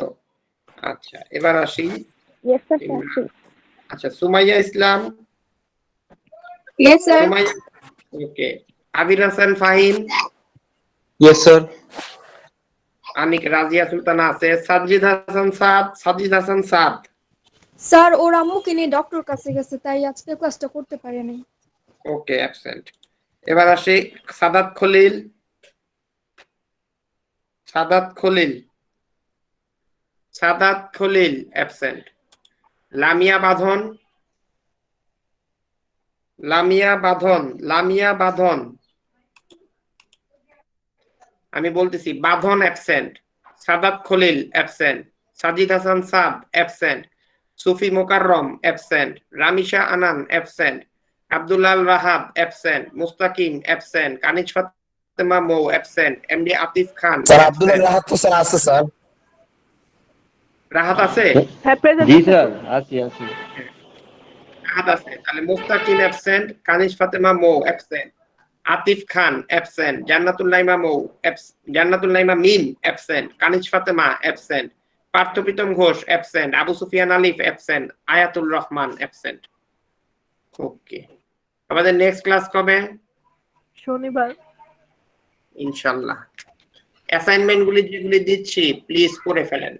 আচ্ছা, এবার আসি। আচ্ছা, সুমাইয়া ইসলাম। Yes, sir. সুমাইয়া, ওকে। আবির হাসান ফাহিম, ইয়েস স্যার। আনিক, রাজিয়া সুলতানা আছে। সাজিদ হাসান সাদ। স্যার ওর আম্মুকে নিয়ে ডক্টর কাছে গেছে, তাই আজকে ক্লাসটা করতে পারেনি। ওকে, অ্যাবসেন্ট। এবার আসি সাদাত খলিল। অ্যাবসেন্ট। লামিয়া বাঁধন, আমি বলতেছি বাঁধন অ্যাবসেন্ট। সাদাত খলিল অ্যাবসেন্ট। সাজিদ হাসান সাদ অ্যাবসেন্ট। সুফি মোকাররম অ্যাবসেন্ট। রামিশা আনান absent. Abdullah Rahab absent. Mustakim absent. কানিজ ফাতেমা মৌ অ্যাবসেন্ট। এমডি আতিফ খান স্যার আব্দুল্লাহ রাহাত তো স্যার আছে স্যার। রাহাত আছে? হ্যাঁ প্রেজেন্ট জি আছে স্যার, তো। আছি আছি। রাহাত আছে, তাহলে মুস্তাকিম অ্যাবসেন্ট। কানিজ Fatema Mou absent. Atif Khan absent. Jannatul Naima Mim absent. কানিজ Fatema absent. পার্থপ্রীতম Ghosh absent. Abu Sufian Alif absent. আয়াতুল রহমান অ্যাবসেন্ট। ওকে, আমাদের নেক্সট ক্লাস কবে? শনিবার। ইনশাআল্লাহ। অ্যাসাইনমেন্ট গুলি যেগুলি দিচ্ছি প্লিজ করে ফেলেন।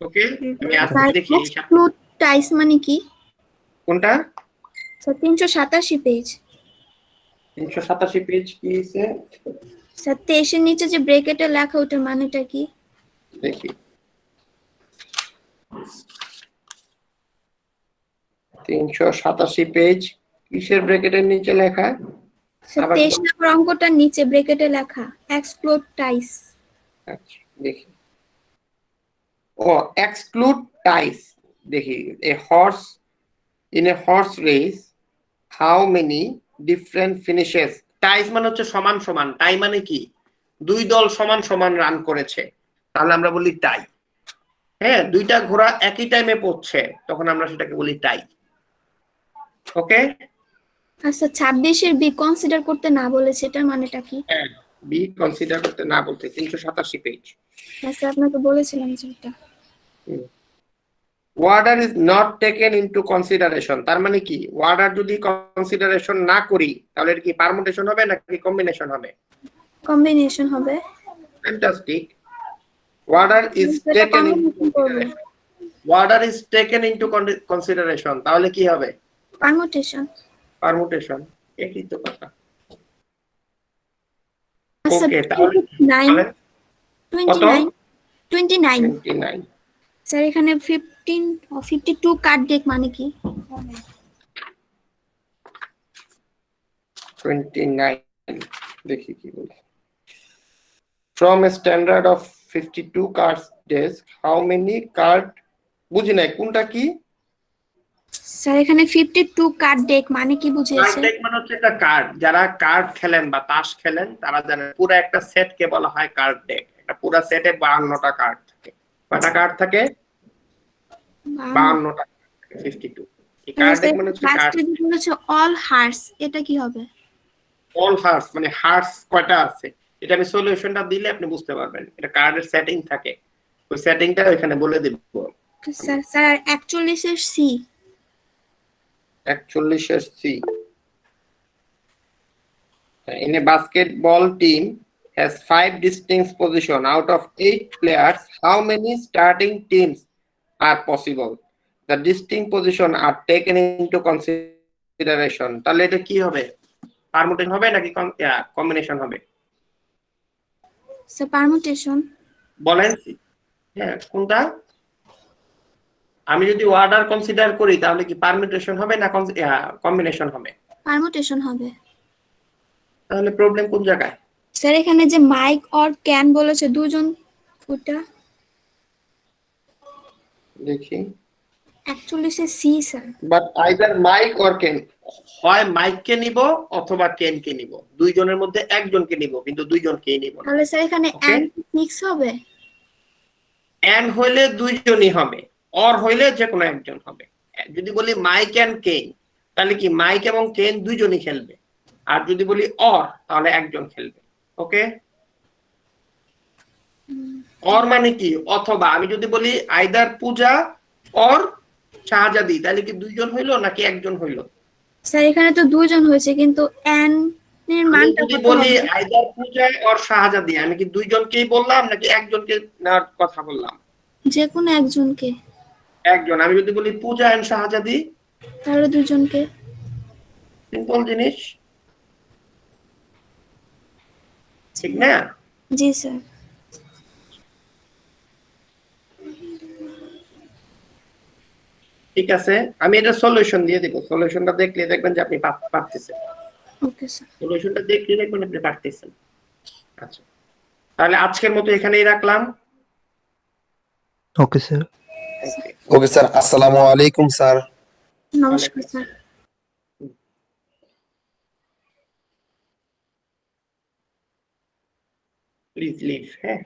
ওকে, আমি আজকে দেখি এক্সক্লুড টাইস মানে কি? কোনটা? Sir 387 page. 387 পেজ কি আছে? স্যার 23 এর নিচে যে ব্র্যাকেটে লেখা ওটার মানেটা কি? দেখি, 387 পেজ কিসের ব্র্যাকেটের নিচে লেখা? স্যার আবার 23 নম্বর অঙ্কটার নিচে ব্র্যাকেটে লেখা এক্সক্লুড টাইস। আচ্ছা, দেখি। ও, এক্সক্লুড টাইস। দেখি, a horse in a horse race how many different finishes. Ties মানে হচ্ছে সমান সমান। টাই মানে কি? দুই দল সমান সমান রান করেছে, তাহলে আমরা বলি টাই। হ্যাঁ, দুইটা ঘোড়া একই টাইমে পড়ছে, তখন আমরা সেটাকে বলি টাই। ওকে, আচ্ছা 26 এর বি কনসিডার করতে না বলেছে, এটার মানেটা কি? হ্যাঁ, বি কনসিডার করতে না বলতে 387 পেজ। হ্যাঁ স্যার আপনাকে বলেছিলাম যে এটা। Order is not taken into consideration, তার মানে কি? ওয়ার্ডার যদি কনসিডারেশন না করি তাহলে এটা কি পারমুটেশন হবে নাকি কম্বিনেশন হবে? কম্বিনেশন হবে। ফ্যান্টাস্টিক। ওয়ার্ডার ইজ এটা টেকেন combination করবে। Order is taken into consideration, তাহলে কি হবে? পারমুটেশন। পারমুটেশন। একই তো কথা। আচ্ছা ওকে, তাহলে 29 কত? 29 29। স্যার এখানে 15 ও 52 কার্ড ডেক মানে কি? 29 দেখি কি বলে। From a standard of 52 cards desk, how many card? বুঝি নাই কোনটা কি? স্যার এখানে 52 কার্ড ডেক মানে কি কার্ড বুঝিয়েছে? ডেক মানে হচ্ছে একটা কার্ড। যারা কার্ড খেলেন বা তাস খেলেন তারা জানেন পুরো একটা সেটকে বলা হয় কার্ড ডেক। একটা পুরো সেটে 52টা কার্ড থাকে। কয়টা কার্ড থাকে? 52টা। 52। এই কার্ড ডেক মানে হচ্ছে কার্ড। লাস্টে যেটা হচ্ছে অল হার্স, এটা কি হবে? অল হার্স মানে হার্স কয়টা আছে এটা আমি সলিউশনটা দিলে আপনি বুঝতে পারবেন। এটা কার্ডের সেটিং থাকে, ওই সেটিংটা এখানে বলে দেব। স্যার স্যার 41 এর সি। 41 এর C. In a basketball team has 5 distinct positions out of 8 players. How many starting teams are possible? The distinct positions are taken into consideration. তাহলে এটা কি হবে? পারমুটেশন হবে নাকি কম্বিনেশন হবে? Sir permutation. বলেন। হ্যাঁ, কোনটা? আমি যদি অর্ডার কনসিডার করি তাহলে কি পারমুটেশন হবে না কম্বিনেশন হবে? পারমুটেশন হবে। তাহলে প্রবলেম কোন জায়গায়? স্যার এখানে যে মাইক অর ক্যান বলেছে দুজন, ওটা দেখি। 41 এর C sir. But either Mike or Ken, হয় মাইককে নিব অথবা কেনকে নিব, দুইজনের মধ্যে একজনকে নিব, কিন্তু দুইজনকেই নিব না। তাহলে স্যার এখানে Okay. এন্ড মিক্স হবে। এন্ড হইলে দুইজনই হবে, অর হইলে যে কোনো একজন হবে। যদি বলি মাইক এন্ড কেন তাহলে কি মাইক এবং কেন দুইজনই খেলবে, আর যদি বলি অর তাহলে একজন খেলবে। ওকে, অর মানে কি? অথবা। আমি যদি বলি আইদার পূজা অর শাহজাদি, তাহলে কি দুইজন হইলো নাকি একজন হইলো? স্যার এখানে তো দুইজন হয়েছে কিন্তু n এর আমি মানটা যদি কত বলি হবে? আইদার পূজা অর শাহজাদি, আমি কি দুইজনকেই বললাম নাকি একজনকে নেওয়ার কথা বললাম? যে কোনো একজনকে, একজন। আমি যদি বলি পূজা এন্ড শাহজাদি, তাহলে দুজনকে। সিম্পল জিনিস, ঠিক না? জি স্যার। ঠিক আছে, আমি এটা সলিউশন দিয়ে দিব। সলিউশনটা দেখলে দেখবেন যে আপনি পারতেছেন। Okay sir. সলিউশনটা দেখলে দেখবেন আপনি পারতেছেন। আচ্ছা, তাহলে আজকের মতো এখানেই রাখলাম। Okay sir. ওকে স্যার, আসসালামু আলাইকুম স্যার। নমস্কার স্যার। Please leave. হ্যাঁ।